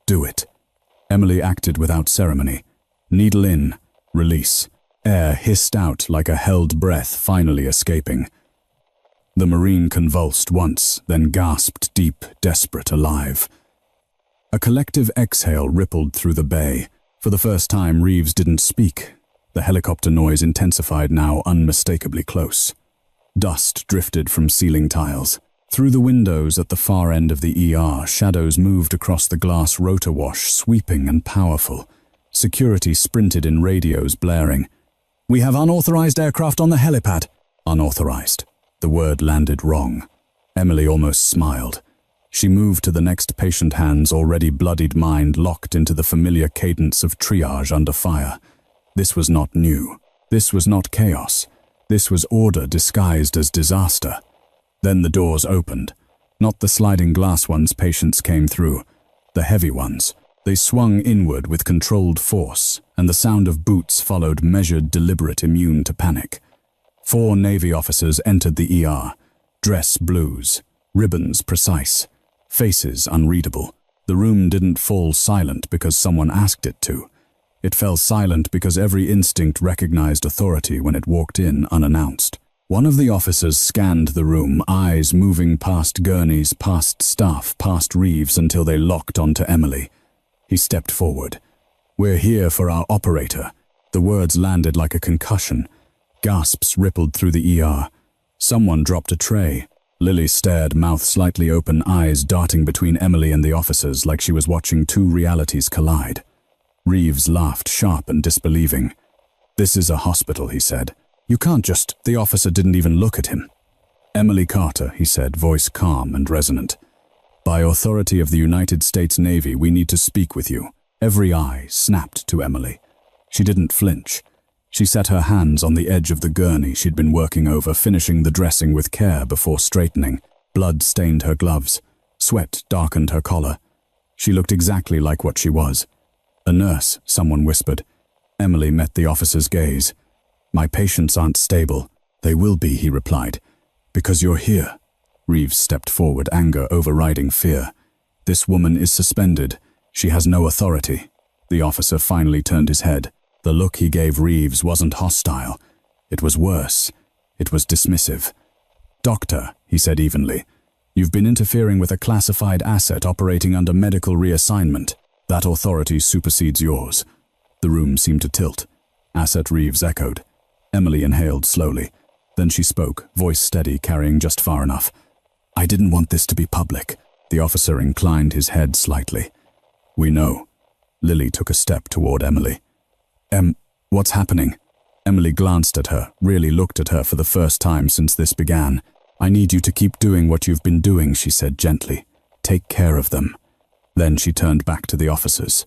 "Do it." Emily acted without ceremony. Needle in, release. Air hissed out like a held breath finally escaping. The Marine convulsed once, then gasped deep, desperate, alive. A collective exhale rippled through the bay. For the first time, Reeves didn't speak. The helicopter noise intensified, now unmistakably close. Dust drifted from ceiling tiles. Through the windows at the far end of the ER, shadows moved across the glass rotor wash, sweeping and powerful. Security sprinted in radios, blaring. "We have unauthorized aircraft on the helipad." Unauthorized. The word landed wrong. Emily almost smiled. She moved to the next patient, hands, already bloodied, mind locked into the familiar cadence of triage under fire. This was not new. This was not chaos. This was order disguised as disaster. Then the doors opened. Not the sliding glass ones patients came through. The heavy ones. They swung inward with controlled force, and the sound of boots followed, measured, deliberate, immune to panic. 4 Navy officers entered the ER. Dress blues. Ribbons precise. Faces unreadable. The room didn't fall silent because someone asked it to. It fell silent because every instinct recognized authority when it walked in unannounced. One of the officers scanned the room, eyes moving past gurneys, past staff, past Reeves until they locked onto Emily. He stepped forward. "We're here for our operator." The words landed like a concussion. Gasps rippled through the ER. Someone dropped a tray. Lily stared, mouth slightly open, eyes darting between Emily and the officers like she was watching 2 realities collide. Reeves laughed, sharp and disbelieving. "This is a hospital," he said. "You can't just—" The officer didn't even look at him. "Emily Carter," he said, voice calm and resonant. "By authority of the United States Navy, we need to speak with you." Every eye snapped to Emily. She didn't flinch. She set her hands on the edge of the gurney she'd been working over, finishing the dressing with care before straightening. Blood stained her gloves. Sweat darkened her collar. She looked exactly like what she was. "A nurse," someone whispered. Emily met the officer's gaze. "My patients aren't stable." "They will be," he replied. "Because you're here." Reeves stepped forward, anger overriding fear. "This woman is suspended. She has no authority." The officer finally turned his head. The look he gave Reeves wasn't hostile. It was worse. It was dismissive. "Doctor," he said evenly, "you've been interfering with a classified asset operating under medical reassignment. That authority supersedes yours." The room seemed to tilt. "Asset," Reeves echoed. Emily inhaled slowly. Then she spoke, voice steady, carrying just far enough. "I didn't want this to be public." The officer inclined his head slightly. "We know." Lily took a step toward Emily. What's happening?" Emily glanced at her, really looked at her for the first time since this began. "I need you to keep doing what you've been doing," she said gently. "Take care of them." Then she turned back to the officers.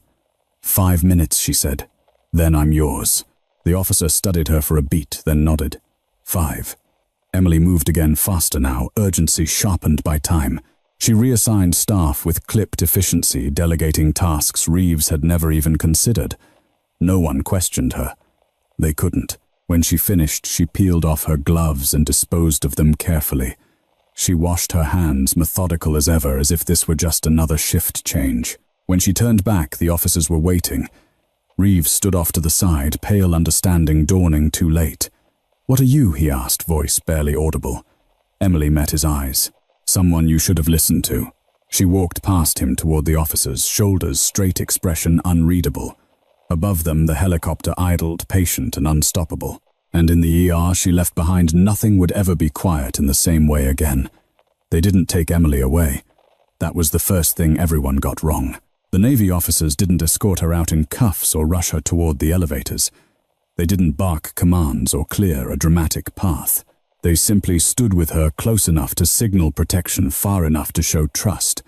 5 minutes, she said. "Then I'm yours." The officer studied her for a beat, then nodded. 5. Emily moved again, faster now, urgency sharpened by time. She reassigned staff with clipped efficiency, delegating tasks Reeves had never even considered. No one questioned her. They couldn't. When she finished, she peeled off her gloves and disposed of them carefully. She washed her hands, methodical as ever, as if this were just another shift change. When she turned back, the officers were waiting. Reeves stood off to the side, pale understanding dawning too late. "What are you?" he asked, voice barely audible. Emily met his eyes. "Someone you should have listened to." She walked past him toward the officers, shoulders straight, expression unreadable. Above them, the helicopter idled, patient and unstoppable. And in the ER she left behind, nothing would ever be quiet in the same way again. They didn't take Emily away. That was the first thing everyone got wrong. The Navy officers didn't escort her out in cuffs or rush her toward the elevators. They didn't bark commands or clear a dramatic path. They simply stood with her close enough to signal protection, far enough to show trust.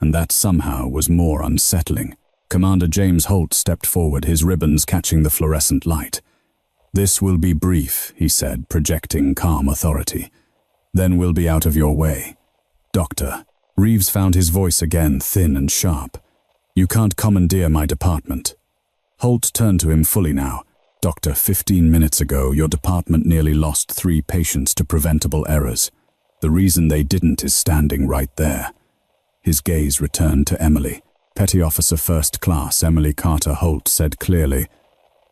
And that somehow was more unsettling. Commander James Holt stepped forward, his ribbons catching the fluorescent light. "This will be brief," he said, projecting calm authority. "Then we'll be out of your way. Doctor." Reeves found his voice again, thin and sharp. "You can't commandeer my department." Holt turned to him fully now. "Doctor, 15 minutes ago, your department nearly lost 3 patients to preventable errors. The reason they didn't is standing right there." His gaze returned to Emily. Petty Officer First Class Emily Carter Holt said clearly,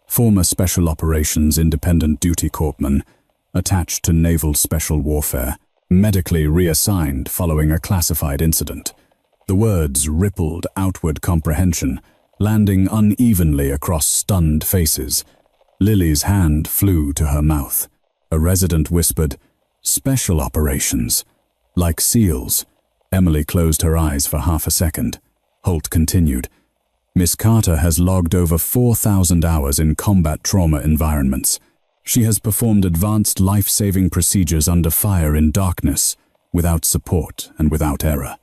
"Former Special Operations Independent Duty Corpsman, attached to Naval Special Warfare, medically reassigned following a classified incident." The words rippled outward comprehension, landing unevenly across stunned faces. Lily's hand flew to her mouth. A resident whispered, "Special Operations." Like seals. Emily closed her eyes for half a second. Holt continued. Miss Carter has logged over 4,000 hours in combat trauma environments. She has performed advanced life-saving procedures under fire in darkness, without support and without error.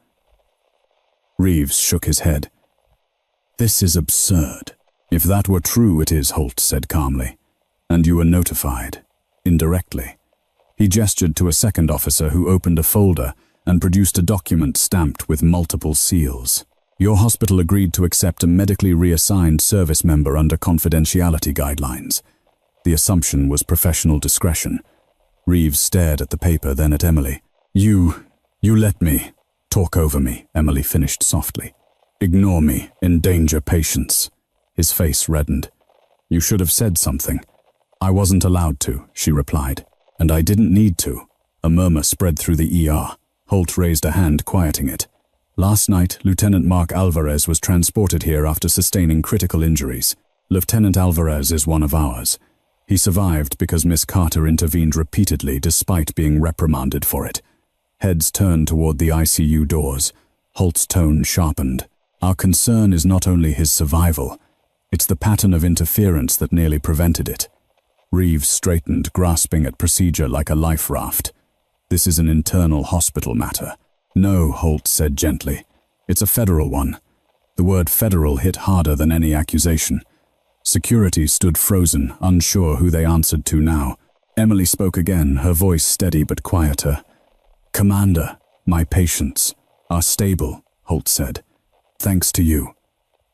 Reeves shook his head. This is absurd. If that were true, it is, Holt said calmly. And you were notified. Indirectly. He gestured to a second officer who opened a folder and produced a document stamped with multiple seals. Your hospital agreed to accept a medically reassigned service member under confidentiality guidelines. The assumption was professional discretion. Reeves stared at the paper, then at Emily. You let me talk over me, Emily finished softly. Ignore me, endanger patients. His face reddened. You should have said something. I wasn't allowed to, she replied. And I didn't need to. A murmur spread through the ER. Holt raised a hand, quieting it. Last night, Lieutenant Mark Alvarez was transported here after sustaining critical injuries. Lieutenant Alvarez is one of ours. He survived because Miss Carter intervened repeatedly despite being reprimanded for it. Heads turned toward the ICU doors. Holt's tone sharpened. Our concern is not only his survival, it's the pattern of interference that nearly prevented it. Reeves straightened, grasping at procedure like a life raft. This is an internal hospital matter. No, Holt said gently. It's a federal one. The word federal hit harder than any accusation. Security stood frozen, unsure who they answered to now. Emily spoke again, her voice steady but quieter. Commander, my patients are stable, Holt said. Thanks to you.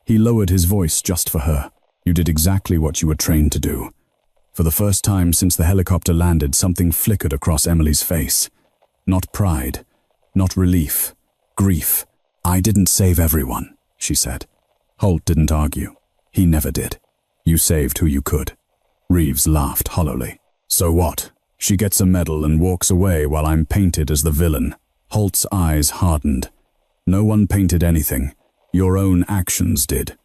He lowered his voice just for her. You did exactly what you were trained to do. For the first time since the helicopter landed, something flickered across Emily's face. Not pride, not relief, grief. I didn't save everyone, she said. Holt didn't argue. He never did. You saved who you could. Reeves laughed hollowly. So what? She gets a medal and walks away while I'm painted as the villain. Holt's eyes hardened. No one painted anything. Your own actions did.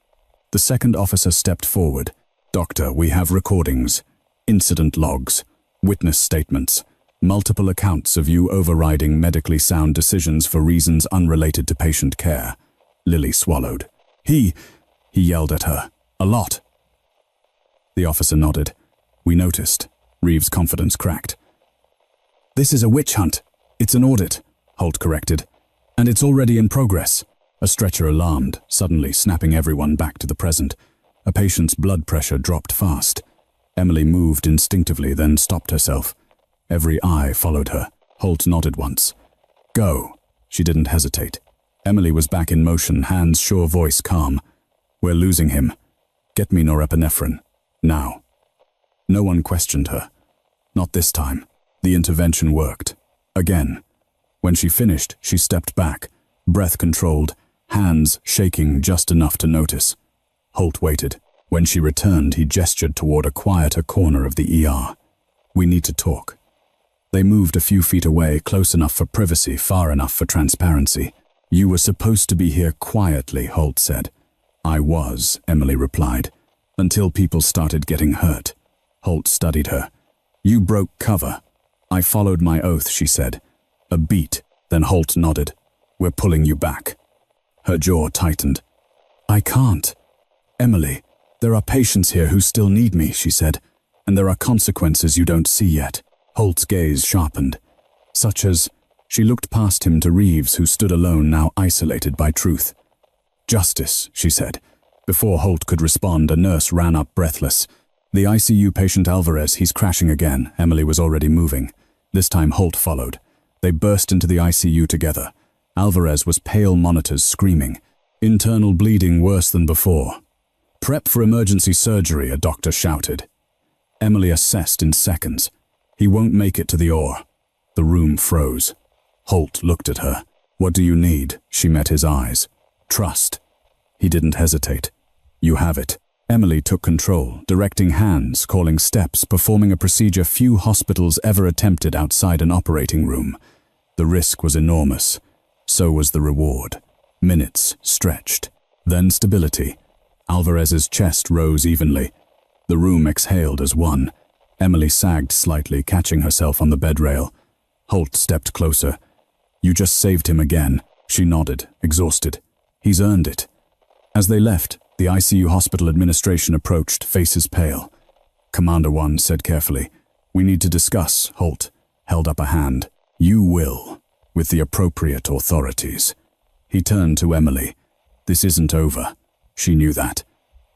The second officer stepped forward. Doctor, we have recordings, incident logs, witness statements, multiple accounts of you overriding medically sound decisions for reasons unrelated to patient care. Lily swallowed. He yelled at her. A lot. The officer nodded. We noticed. Reeves' confidence cracked. This is a witch hunt. It's an audit, Holt corrected. And it's already in progress. A stretcher alarmed, suddenly snapping everyone back to the present. A patient's blood pressure dropped fast. Emily moved instinctively, then stopped herself. Every eye followed her. Holt nodded once. Go. She didn't hesitate. Emily was back in motion, hands sure, voice calm. We're losing him. Get me norepinephrine. Now. No one questioned her. Not this time. The intervention worked. Again. When she finished, she stepped back, breath controlled, hands shaking just enough to notice. Holt waited. When she returned, he gestured toward a quieter corner of the ER. We need to talk. They moved a few feet away, close enough for privacy, far enough for transparency. You were supposed to be here quietly, Holt said. I was, Emily replied, until people started getting hurt. Holt studied her. You broke cover. I followed my oath, she said. A beat, then Holt nodded. We're pulling you back. Her jaw tightened. I can't. Emily, there are patients here who still need me, she said, and there are consequences you don't see yet. Holt's gaze sharpened. Such as, she looked past him to Reeves, who stood alone, now isolated by truth. Justice, she said. Before Holt could respond, a nurse ran up breathless. The ICU patient Alvarez, he's crashing again. Emily was already moving. This time Holt followed. They burst into the ICU together. Alvarez was pale, monitors screaming. Internal bleeding worse than before. Prep for emergency surgery, a doctor shouted. Emily assessed in seconds. He won't make it to the OR. The room froze. Holt looked at her. What do you need? She met his eyes. Trust. He didn't hesitate. You have it. Emily took control, directing hands, calling steps, performing a procedure few hospitals ever attempted outside an operating room. The risk was enormous. So was the reward. Minutes stretched. Then stability. Alvarez's chest rose evenly. The room exhaled as one. Emily sagged slightly, catching herself on the bed rail. Holt stepped closer. You just saved him again. She nodded, exhausted. He's earned it. As they left, the ICU hospital administration approached, faces pale. Commander 1 said carefully, "We need to discuss." Holt held up a hand. "You will, with the appropriate authorities." He turned to Emily. This isn't over. She knew that.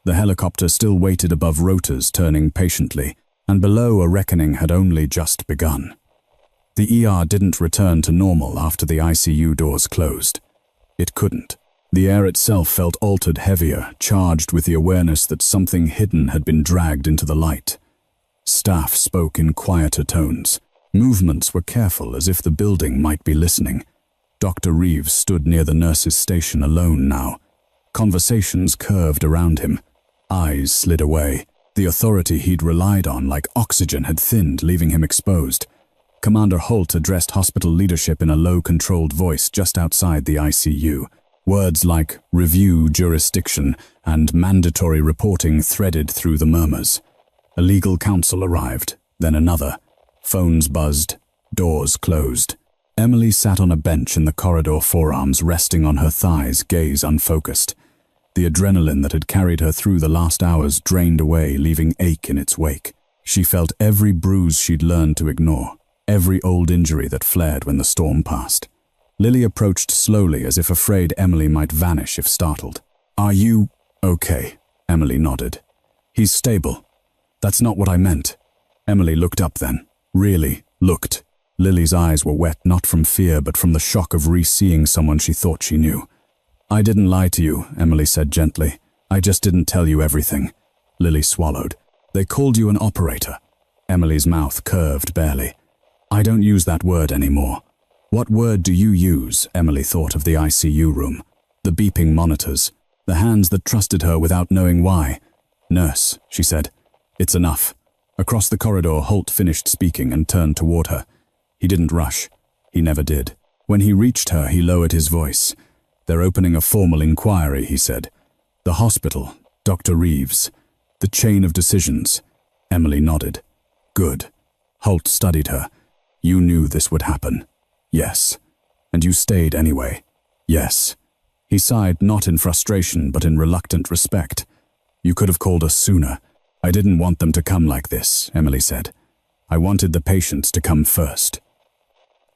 The helicopter still waited above rotors, turning patiently, and below a reckoning had only just begun. The ER didn't return to normal after the ICU doors closed. It couldn't. The air itself felt altered, heavier, charged with the awareness that something hidden had been dragged into the light. Staff spoke in quieter tones. Movements were careful, as if the building might be listening. Dr. Reeves stood near the nurse's station alone now. Conversations curved around him. Eyes slid away. The authority he'd relied on, like oxygen, had thinned, leaving him exposed. Commander Holt addressed hospital leadership in a low, controlled voice just outside the ICU. Words like review jurisdiction and mandatory reporting threaded through the murmurs. A legal counsel arrived, then another. Phones buzzed, doors closed. Emily sat on a bench in the corridor, forearms resting on her thighs, gaze unfocused. The adrenaline that had carried her through the last hours drained away, leaving ache in its wake. She felt every bruise she'd learned to ignore, every old injury that flared when the storm passed. Lily approached slowly, as if afraid Emily might vanish if startled. "Are you okay?" Emily nodded. "He's stable." "That's not what I meant." Emily looked up then. Really looked. Lily's eyes were wet, not from fear, but from the shock of re-seeing someone she thought she knew. "I didn't lie to you," Emily said gently. "I just didn't tell you everything." Lily swallowed. "They called you an operator." Emily's mouth curved barely. "I don't use that word anymore." "What word do you use?" Emily thought of the ICU room. The beeping monitors. The hands that trusted her without knowing why. "Nurse," she said. "It's enough." Across the corridor, Holt finished speaking and turned toward her. He didn't rush. He never did. When he reached her, he lowered his voice. "They're opening a formal inquiry," he said. "The hospital, Dr. Reeves. The chain of decisions." Emily nodded. "Good." Holt studied her. "You knew this would happen." "Yes." "And you stayed anyway." "Yes." He sighed, not in frustration, but in reluctant respect. "You could have called us sooner." "I didn't want them to come like this," Emily said. "I wanted the patients to come first."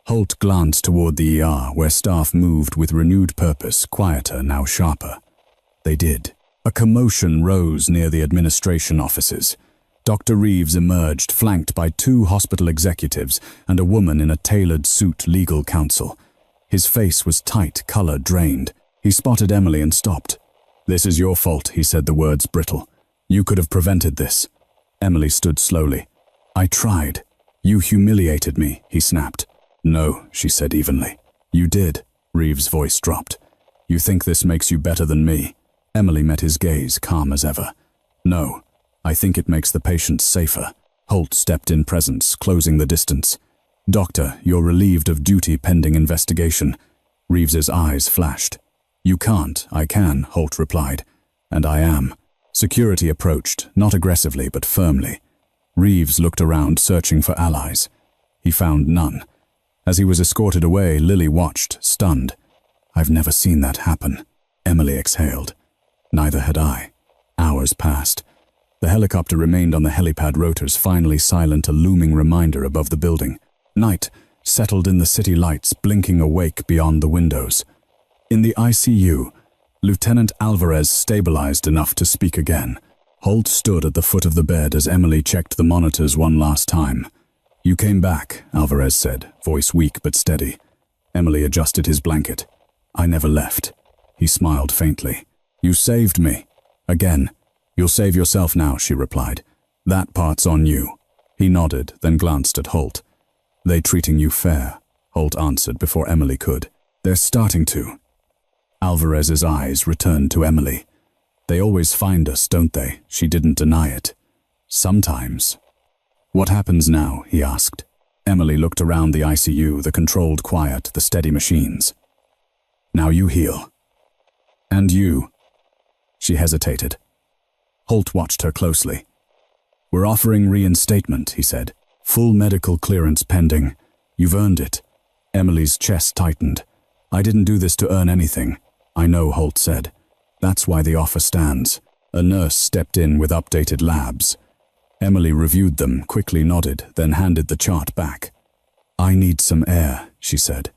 Holt glanced toward the ER, where staff moved with renewed purpose, quieter, now sharper. They did. A commotion rose near the administration offices. Dr. Reeves emerged, flanked by 2 hospital executives and a woman in a tailored suit, legal counsel. His face was tight, color drained. He spotted Emily and stopped. "This is your fault," he said, the words brittle. "You could have prevented this." Emily stood slowly. "I tried. You humiliated me," he snapped. "No," she said evenly. "You did." Reeves' voice dropped. "You think this makes you better than me?" Emily met his gaze, calm as ever. "No. I think it makes the patients safer." Holt stepped in presence, closing the distance. "Doctor, you're relieved of duty pending investigation." Reeves's eyes flashed. "You can't, I can," Holt replied. "And I am." Security approached, not aggressively but firmly. Reeves looked around, searching for allies. He found none. As he was escorted away, Lily watched, stunned. "I've never seen that happen." Emily exhaled. Neither had I. Hours passed. The helicopter remained on the helipad rotors, finally silent, a looming reminder above the building. Night settled in the city lights, blinking awake beyond the windows. In the ICU, Lieutenant Alvarez stabilized enough to speak again. Holt stood at the foot of the bed as Emily checked the monitors one last time. "You came back," Alvarez said, voice weak but steady. Emily adjusted his blanket. "I never left." He smiled faintly. "You saved me." "Again." "You'll save yourself now," she replied. "That part's on you." He nodded, then glanced at Holt. "They treating you fair," Holt answered before Emily could. "They're starting to." Alvarez's eyes returned to Emily. "They always find us, don't they?" She didn't deny it. "Sometimes." "What happens now?" he asked. Emily looked around the ICU, the controlled quiet, the steady machines. "Now you heal." "And you?" She hesitated. Holt watched her closely. "We're offering reinstatement," he said. "Full medical clearance pending. You've earned it." Emily's chest tightened. "I didn't do this to earn anything." "I know," Holt said. "That's why the offer stands." A nurse stepped in with updated labs. Emily reviewed them, quickly nodded, then handed the chart back. "I need some air," she said.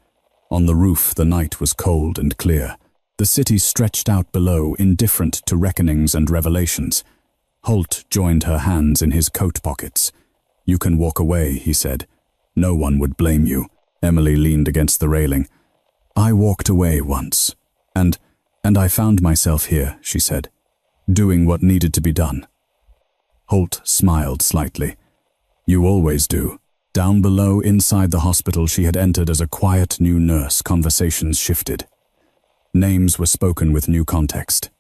On the roof, the night was cold and clear. The city stretched out below, indifferent to reckonings and revelations. Holt joined her hands in his coat pockets. "You can walk away," he said. "No one would blame you." Emily leaned against the railing. "I walked away once. And I found myself here," she said, "doing what needed to be done." Holt smiled slightly. "You always do." Down below, inside the hospital she had entered as a quiet new nurse, conversations shifted. Names were spoken with new context.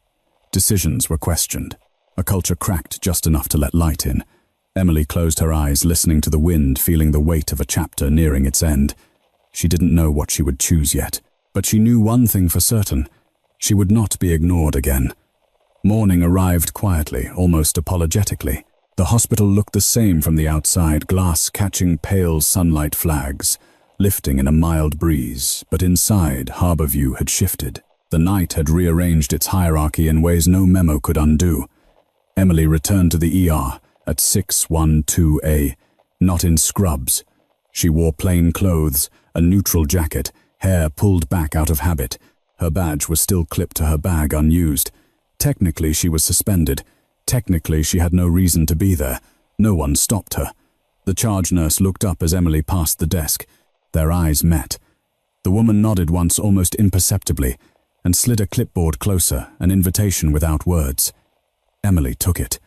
Decisions were questioned. A culture cracked just enough to let light in. Emily closed her eyes, listening to the wind, feeling the weight of a chapter nearing its end. She didn't know what she would choose yet, but she knew one thing for certain. She would not be ignored again. Morning arrived quietly, almost apologetically. The hospital looked the same from the outside, glass catching pale sunlight flags, lifting in a mild breeze, but inside, harbor view had shifted. The night had rearranged its hierarchy in ways no memo could undo. Emily returned to the ER at 612A, not in scrubs. She wore plain clothes, a neutral jacket, hair pulled back out of habit. Her badge was still clipped to her bag, unused. Technically, she was suspended. Technically, she had no reason to be there. No one stopped her. The charge nurse looked up as Emily passed the desk. Their eyes met. The woman nodded once, almost imperceptibly, and slid a clipboard closer, an invitation without words. Emily took it.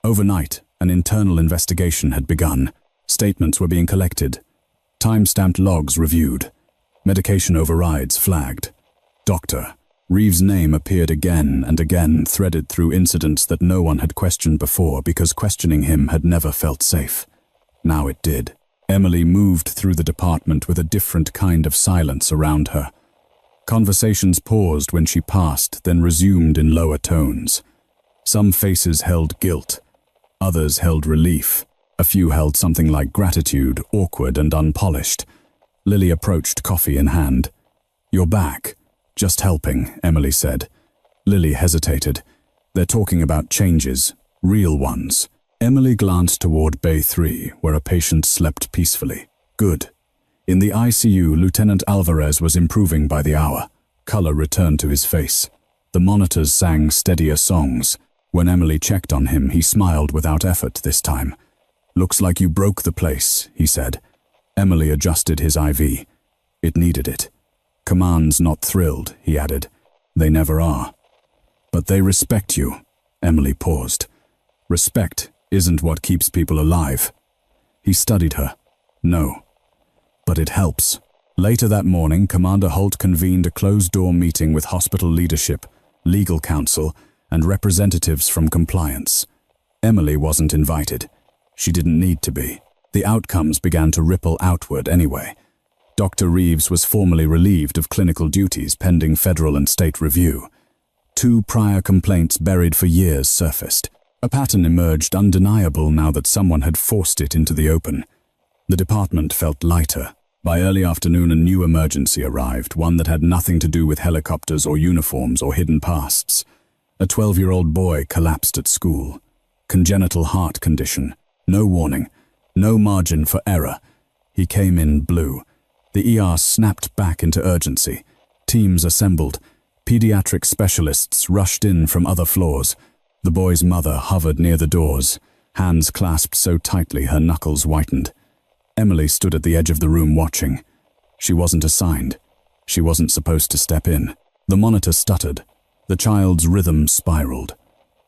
Overnight, an internal investigation had begun. Statements were being collected. Time-stamped logs reviewed. Medication overrides flagged. Doctor. Reeves' name appeared again and again, threaded through incidents that no one had questioned before because questioning him had never felt safe. Now it did. Emily moved through the department with a different kind of silence around her. Conversations paused when she passed, then resumed in lower tones. Some faces held guilt. Others held relief. A few held something like gratitude, awkward and unpolished. Lily approached, coffee in hand. "You're back." "Just helping," Emily said. Lily hesitated. "They're talking about changes, real ones." Emily glanced toward Bay 3, where a patient slept peacefully. Good. In the ICU, Lieutenant Alvarez was improving by the hour. Color returned to his face. The monitors sang steadier songs. When Emily checked on him, he smiled without effort this time. "Looks like you broke the place," he said. Emily adjusted his IV. It needed it. "Command's not thrilled," he added. "They never are." "But they respect you." Emily paused. "Respect isn't what keeps people alive." He studied her. "No. But it helps." Later that morning, Commander Holt convened a closed-door meeting with hospital leadership, legal counsel, and representatives from compliance. Emily wasn't invited. She didn't need to be. The outcomes began to ripple outward anyway. Dr. Reeves was formally relieved of clinical duties pending federal and state review. 2 prior complaints buried for years surfaced. A pattern emerged undeniable now that someone had forced it into the open. The department felt lighter. By early afternoon, a new emergency arrived, one that had nothing to do with helicopters or uniforms or hidden pasts. A 12-year-old boy collapsed at school. Congenital heart condition. No warning. No margin for error. He came in blue. The ER snapped back into urgency. Teams assembled. Pediatric specialists rushed in from other floors. The boy's mother hovered near the doors, hands clasped so tightly her knuckles whitened. Emily stood at the edge of the room watching. She wasn't assigned. She wasn't supposed to step in. The monitor stuttered. The child's rhythm spiraled.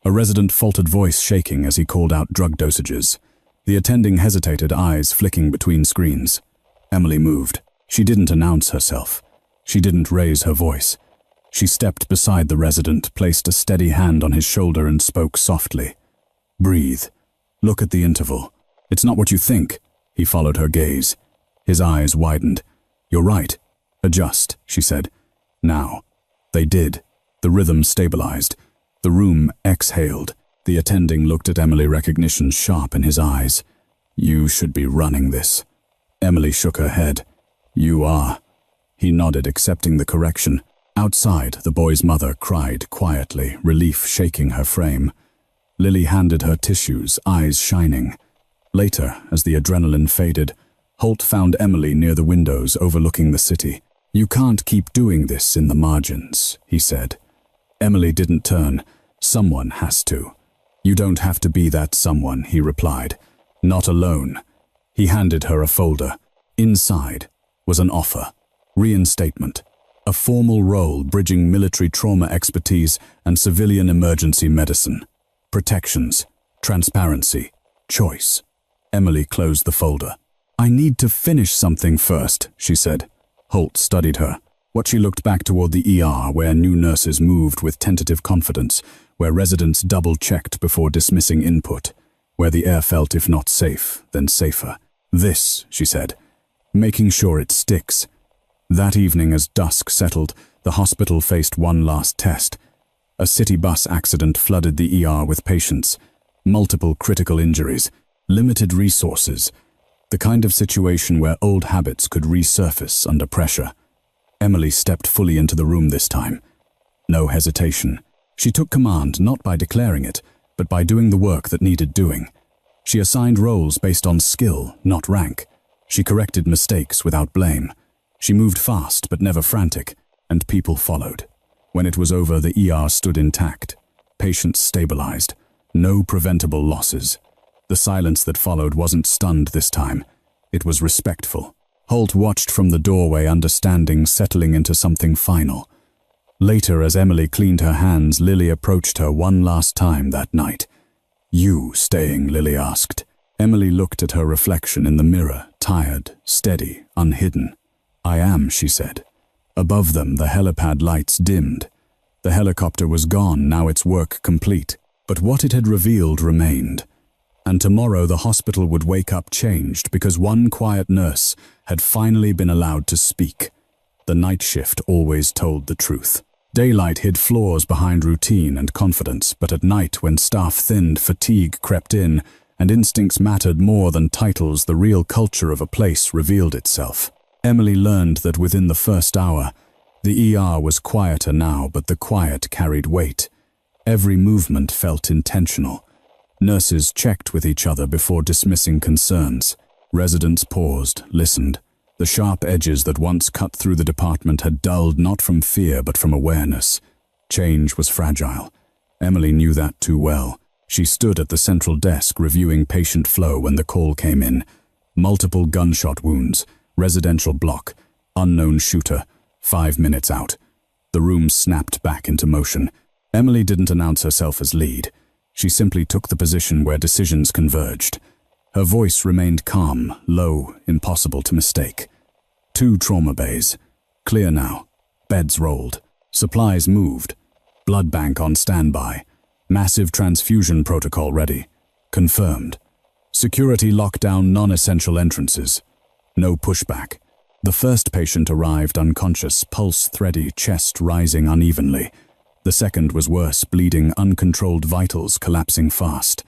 A resident faltered voice shaking as he called out drug dosages. The attending hesitated, eyes flicking between screens. Emily moved. She didn't announce herself. She didn't raise her voice. She stepped beside the resident, placed a steady hand on his shoulder and spoke softly. "Breathe. Look at the interval. It's not what you think." He followed her gaze. His eyes widened. "You're right. Adjust," she said. "Now." They did. The rhythm stabilized. The room exhaled. The attending looked at Emily, recognition sharp in his eyes. "You should be running this." Emily shook her head. You are. He nodded, accepting the correction. Outside, the boy's mother cried quietly, relief shaking her frame. Lily handed her tissues, eyes shining. Later, as the adrenaline faded, Holt found Emily near the windows overlooking the city. You can't keep doing this in the margins, he said. Emily didn't turn. Someone has to. You don't have to be that someone, he replied. Not alone. He handed her a folder. Inside was an offer. Reinstatement. A formal role bridging military trauma expertise and civilian emergency medicine. Protections. Transparency. Choice. Emily closed the folder. I need to finish something first, she said. Holt studied her. What she looked back toward the ER, where new nurses moved with tentative confidence, where residents double-checked before dismissing input, where the air felt if not safe, then safer. This, she said, making sure it sticks. That evening, as dusk settled, the hospital faced one last test. A city bus accident flooded the ER with patients. Multiple critical injuries. Limited resources. The kind of situation where old habits could resurface under pressure. Emily stepped fully into the room this time. No hesitation. She took command not by declaring it, but by doing the work that needed doing. She assigned roles based on skill, not rank. She corrected mistakes without blame. She moved fast but never frantic, and people followed. When it was over, the ER stood intact. Patients stabilized. No preventable losses. The silence that followed wasn't stunned this time. It was respectful. Holt watched from the doorway, understanding settling into something final. Later, as Emily cleaned her hands, Lily approached her one last time that night. You staying? Lily asked. Emily looked at her reflection in the mirror, tired, steady, unhidden. I am, she said. Above them, the helipad lights dimmed. The helicopter was gone, now its work complete. But what it had revealed remained. And tomorrow the hospital would wake up changed because one quiet nurse had finally been allowed to speak. The night shift always told the truth. Daylight hid flaws behind routine and confidence, but at night, when staff thinned, fatigue crept in, and instincts mattered more than titles, the real culture of a place revealed itself. Emily learned that within the first hour, the ER was quieter now, but the quiet carried weight. Every movement felt intentional. Nurses checked with each other before dismissing concerns. Residents paused, listened. The sharp edges that once cut through the department had dulled not from fear but from awareness. Change was fragile. Emily knew that too well. She stood at the central desk reviewing patient flow when the call came in. Multiple gunshot wounds, residential block, unknown shooter, 5 minutes out. The room snapped back into motion. Emily didn't announce herself as lead. She simply took the position where decisions converged. Her voice remained calm, low, impossible to mistake. 2 trauma bays. Clear now. Beds rolled. Supplies moved. Blood bank on standby. Massive transfusion protocol ready. Confirmed. Security locked down non-essential entrances. No pushback. The first patient arrived unconscious, pulse thready, chest rising unevenly. The second was worse, bleeding, uncontrolled vitals collapsing fast.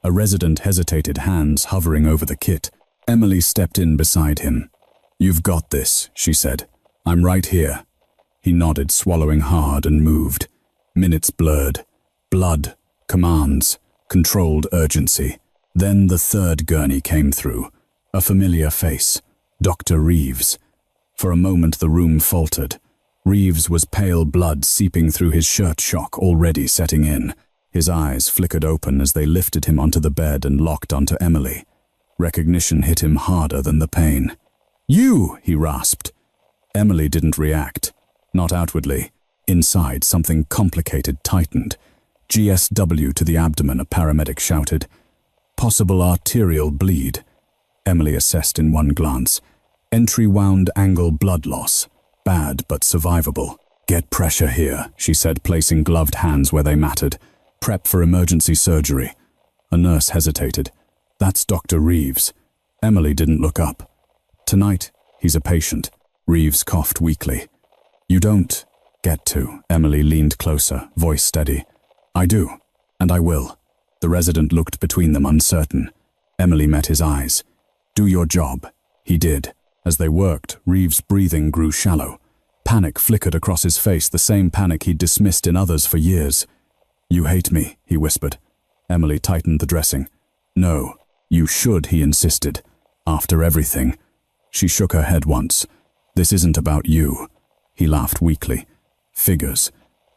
A resident hesitated, hands hovering over the kit. Emily stepped in beside him. You've got this, she said. I'm right here. He nodded, swallowing hard, and moved. Minutes blurred. Blood, commands, controlled urgency. Then the third gurney came through. A familiar face. Dr. Reeves. For a moment the room faltered. Reeves was pale blood seeping through his shirt shock already setting in. His eyes flickered open as they lifted him onto the bed and locked onto Emily. Recognition hit him harder than the pain. You, he rasped. Emily didn't react. Not outwardly. Inside, something complicated tightened. GSW to the abdomen, a paramedic shouted. Possible arterial bleed. Emily assessed in one glance. Entry wound angle blood loss. Bad, but survivable. Get pressure here, she said, placing gloved hands where they mattered. Prep for emergency surgery. A nurse hesitated. That's Dr. Reeves. Emily didn't look up. Tonight, he's a patient. Reeves coughed weakly. You don't get to. Emily leaned closer, voice steady. I do, and I will. The resident looked between them, uncertain. Emily met his eyes. Do your job. He did. As they worked, Reeves' breathing grew shallow. Panic flickered across his face, the same panic he'd dismissed in others for years. "You hate me," he whispered. Emily tightened the dressing. "No, you should," he insisted. "After everything." She shook her head once. "This isn't about you." He laughed weakly. "Figures.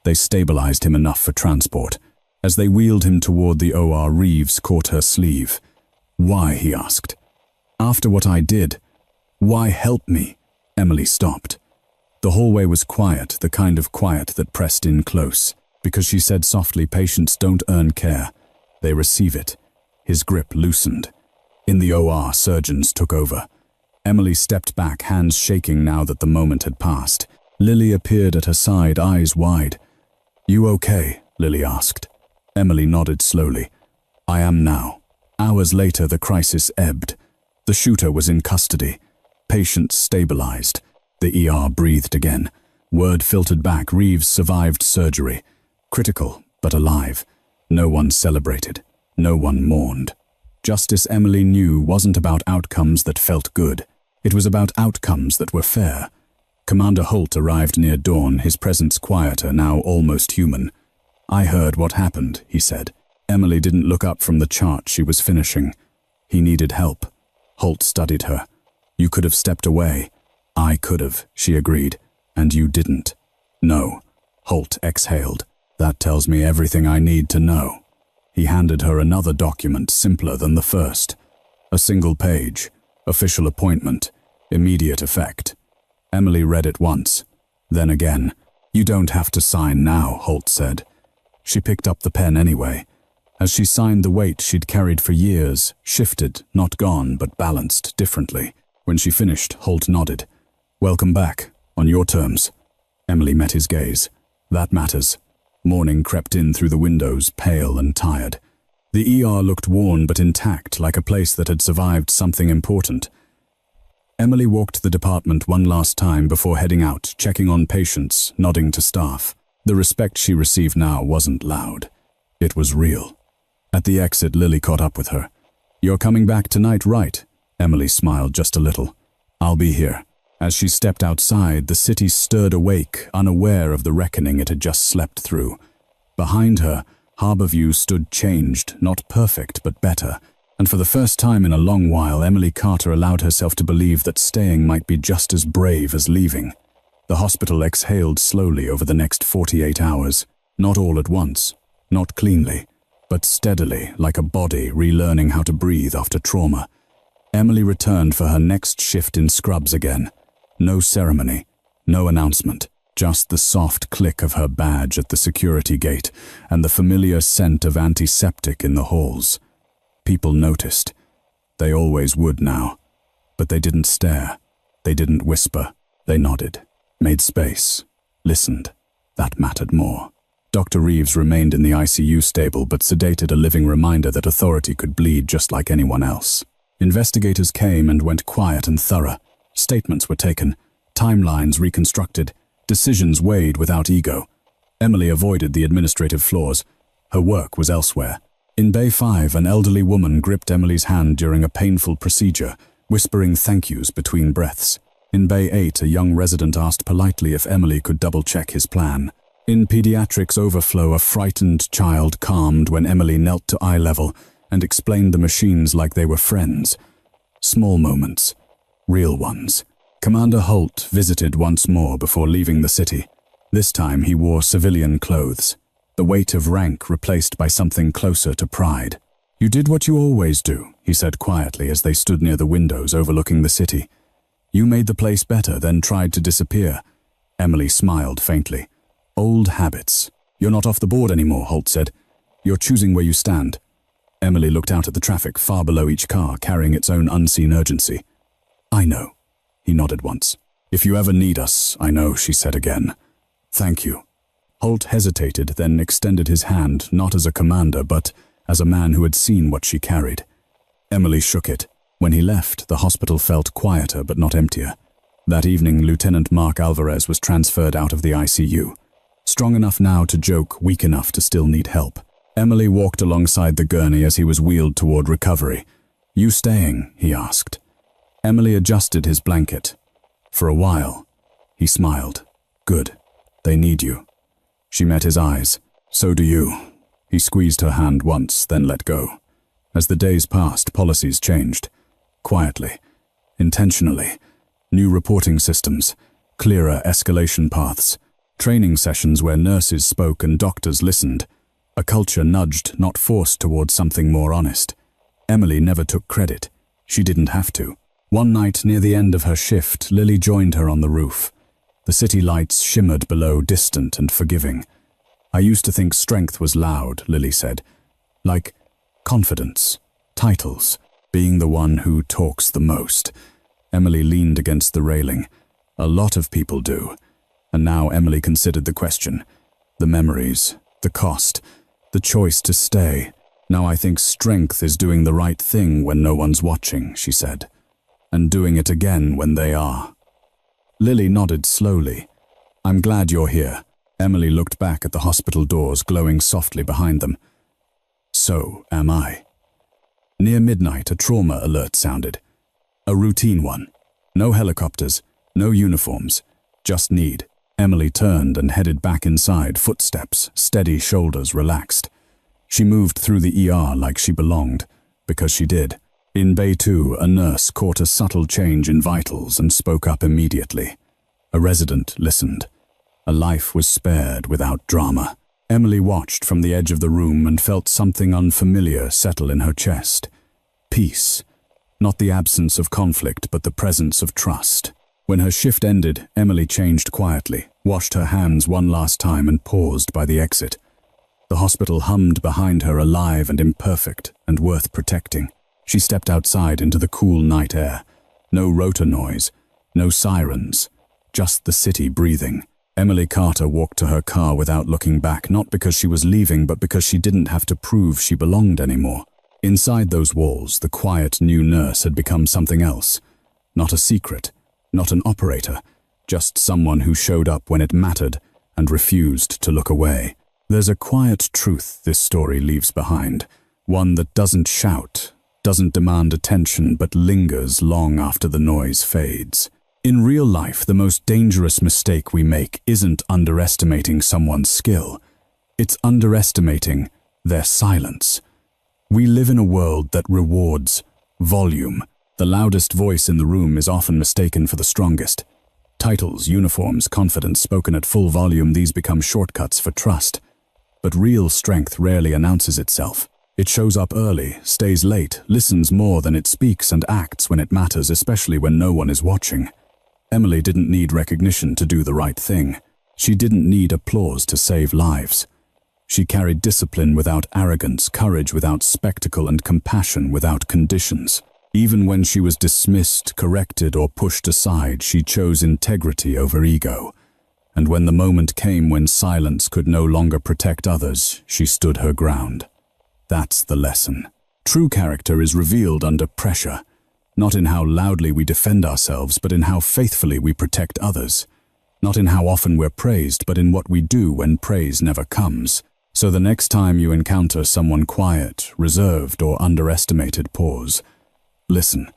They stabilized him enough for transport." As they wheeled him toward the OR, Reeves caught her sleeve. "Why?" he asked. "After what I did. Why help me?" Emily stopped. The hallway was quiet, the kind of quiet that pressed in close. Because she said softly, "Patients don't earn care. They receive it." His grip loosened. In the OR, surgeons took over. Emily stepped back, hands shaking now that the moment had passed. Lily appeared at her side, eyes wide. "You okay?" Lily asked. Emily nodded slowly. "I am now." Hours later, the crisis ebbed. The shooter was in custody. Patients stabilized. The ER breathed again. Word filtered back, Reeves survived surgery. Critical, but alive. No one celebrated. No one mourned. Justice, Emily knew, wasn't about outcomes that felt good. It was about outcomes that were fair. Commander Holt arrived near dawn, his presence quieter, now almost human. "I heard what happened," he said. Emily didn't look up from the chart she was finishing. "He needed help." Holt studied her. "You could have stepped away." "I could have," she agreed. "And you didn't." "No." Holt exhaled. "That tells me everything I need to know." He handed her another document, simpler than the first. A single page. Official appointment. Immediate effect. Emily read it once. Then again. "You don't have to sign now," Holt said. She picked up the pen anyway. As she signed, the weight she'd carried for years shifted, not gone, but balanced differently. When she finished, Holt nodded. "Welcome back. On your terms." Emily met his gaze. "That matters." Morning crept in through the windows, pale and tired. The ER looked worn but intact, like a place that had survived something important. Emily walked the department one last time before heading out, checking on patients, nodding to staff. The respect she received now wasn't loud. It was real. At the exit, Lily caught up with her. "You're coming back tonight, right?" Emily smiled just a little. "I'll be here." As she stepped outside, the city stirred awake, unaware of the reckoning it had just slept through. Behind her, Harborview stood changed, not perfect, but better. And for the first time in a long while, Emily Carter allowed herself to believe that staying might be just as brave as leaving. The hospital exhaled slowly over the next 48 hours. Not all at once, not cleanly, but steadily, like a body relearning how to breathe after trauma. Emily returned for her next shift in scrubs again. No ceremony, no announcement, just the soft click of her badge at the security gate and the familiar scent of antiseptic in the halls. People noticed. They always would now. But they didn't stare. They didn't whisper. They nodded, made space, listened. That mattered more. Dr. Reeves remained in the ICU stable but sedated, a living reminder that authority could bleed just like anyone else. Investigators came and went, quiet and thorough. Statements were taken, timelines reconstructed, decisions weighed without ego. Emily avoided the administrative floors. Her work was elsewhere. In Bay 5, an elderly woman gripped Emily's hand during a painful procedure, whispering thank yous between breaths. In Bay 8, a young resident asked politely if Emily could double-check his plan. In Pediatrics Overflow, a frightened child calmed when Emily knelt to eye level and explained the machines like they were friends. Small moments. Real ones. Commander Holt visited once more before leaving the city. This time he wore civilian clothes. The weight of rank replaced by something closer to pride. "You did what you always do," he said quietly as they stood near the windows overlooking the city. "You made the place better, then tried to disappear." Emily smiled faintly. "Old habits. You're not off the board anymore," Holt said. "You're choosing where you stand." Emily looked out at the traffic far below each car, carrying its own unseen urgency. "I know." He nodded once. "If you ever need us, I know," she said again. "Thank you." Holt hesitated, then extended his hand, not as a commander, but as a man who had seen what she carried. Emily shook it. When he left, the hospital felt quieter but not emptier. That evening, Lieutenant Mark Alvarez was transferred out of the ICU. Strong enough now to joke, weak enough to still need help. Emily walked alongside the gurney as he was wheeled toward recovery. "You staying?" he asked. Emily adjusted his blanket. For a while, he smiled. Good. They need you. She met his eyes. So do you. He squeezed her hand once, then let go. As the days passed, policies changed. Quietly. Intentionally. New reporting systems. Clearer escalation paths. Training sessions where nurses spoke and doctors listened. A culture nudged, not forced towards something more honest. Emily never took credit. She didn't have to. One night near the end of her shift, Lily joined her on the roof. The city lights shimmered below, distant and forgiving. I used to think strength was loud, Lily said. Like confidence, titles, being the one who talks the most. Emily leaned against the railing. A lot of people do. And now Emily considered the question. The memories, the cost, the choice to stay. Now I think strength is doing the right thing when no one's watching, she said. And doing it again when they are. Lily nodded slowly. I'm glad you're here. Emily looked back at the hospital doors glowing softly behind them. So am I. Near midnight, a trauma alert sounded. A routine one. No helicopters, no uniforms, just need. Emily turned and headed back inside, footsteps, steady, shoulders relaxed. She moved through the ER like she belonged, because she did. In Bay 2, a nurse caught a subtle change in vitals and spoke up immediately. A resident listened. A life was spared without drama. Emily watched from the edge of the room and felt something unfamiliar settle in her chest. Peace. Not the absence of conflict, but the presence of trust. When her shift ended, Emily changed quietly, washed her hands one last time and paused by the exit. The hospital hummed behind her, alive and imperfect and worth protecting. She stepped outside into the cool night air. No rotor noise, no sirens, just the city breathing. Emily Carter walked to her car without looking back, not because she was leaving, but because she didn't have to prove she belonged anymore. Inside those walls, the quiet new nurse had become something else. Not a secret, not an operator, just someone who showed up when it mattered and refused to look away. There's a quiet truth this story leaves behind, one that doesn't shout, doesn't demand attention, but lingers long after the noise fades. In real life, the most dangerous mistake we make isn't underestimating someone's skill. It's underestimating their silence. We live in a world that rewards volume. The loudest voice in the room is often mistaken for the strongest. Titles, uniforms, confidence spoken at full volume, these become shortcuts for trust. But real strength rarely announces itself. It shows up early, stays late, listens more than it speaks, and acts when it matters, especially when no one is watching. Emily didn't need recognition to do the right thing. She didn't need applause to save lives. She carried discipline without arrogance, courage without spectacle, and compassion without conditions. Even when she was dismissed, corrected, or pushed aside, she chose integrity over ego. And when the moment came when silence could no longer protect others, she stood her ground. That's the lesson. True character is revealed under pressure, not in how loudly we defend ourselves, but in how faithfully we protect others. Not in how often we're praised, but in what we do when praise never comes. So the next time you encounter someone quiet, reserved, or underestimated, pause. Listen.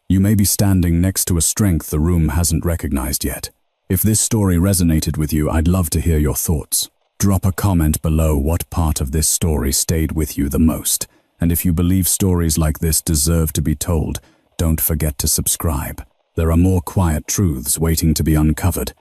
You may be standing next to a strength the room hasn't recognized yet. If this story resonated with you, I'd love to hear your thoughts. Drop a comment below what part of this story stayed with you the most. And if you believe stories like this deserve to be told, don't forget to subscribe. There are more quiet truths waiting to be uncovered.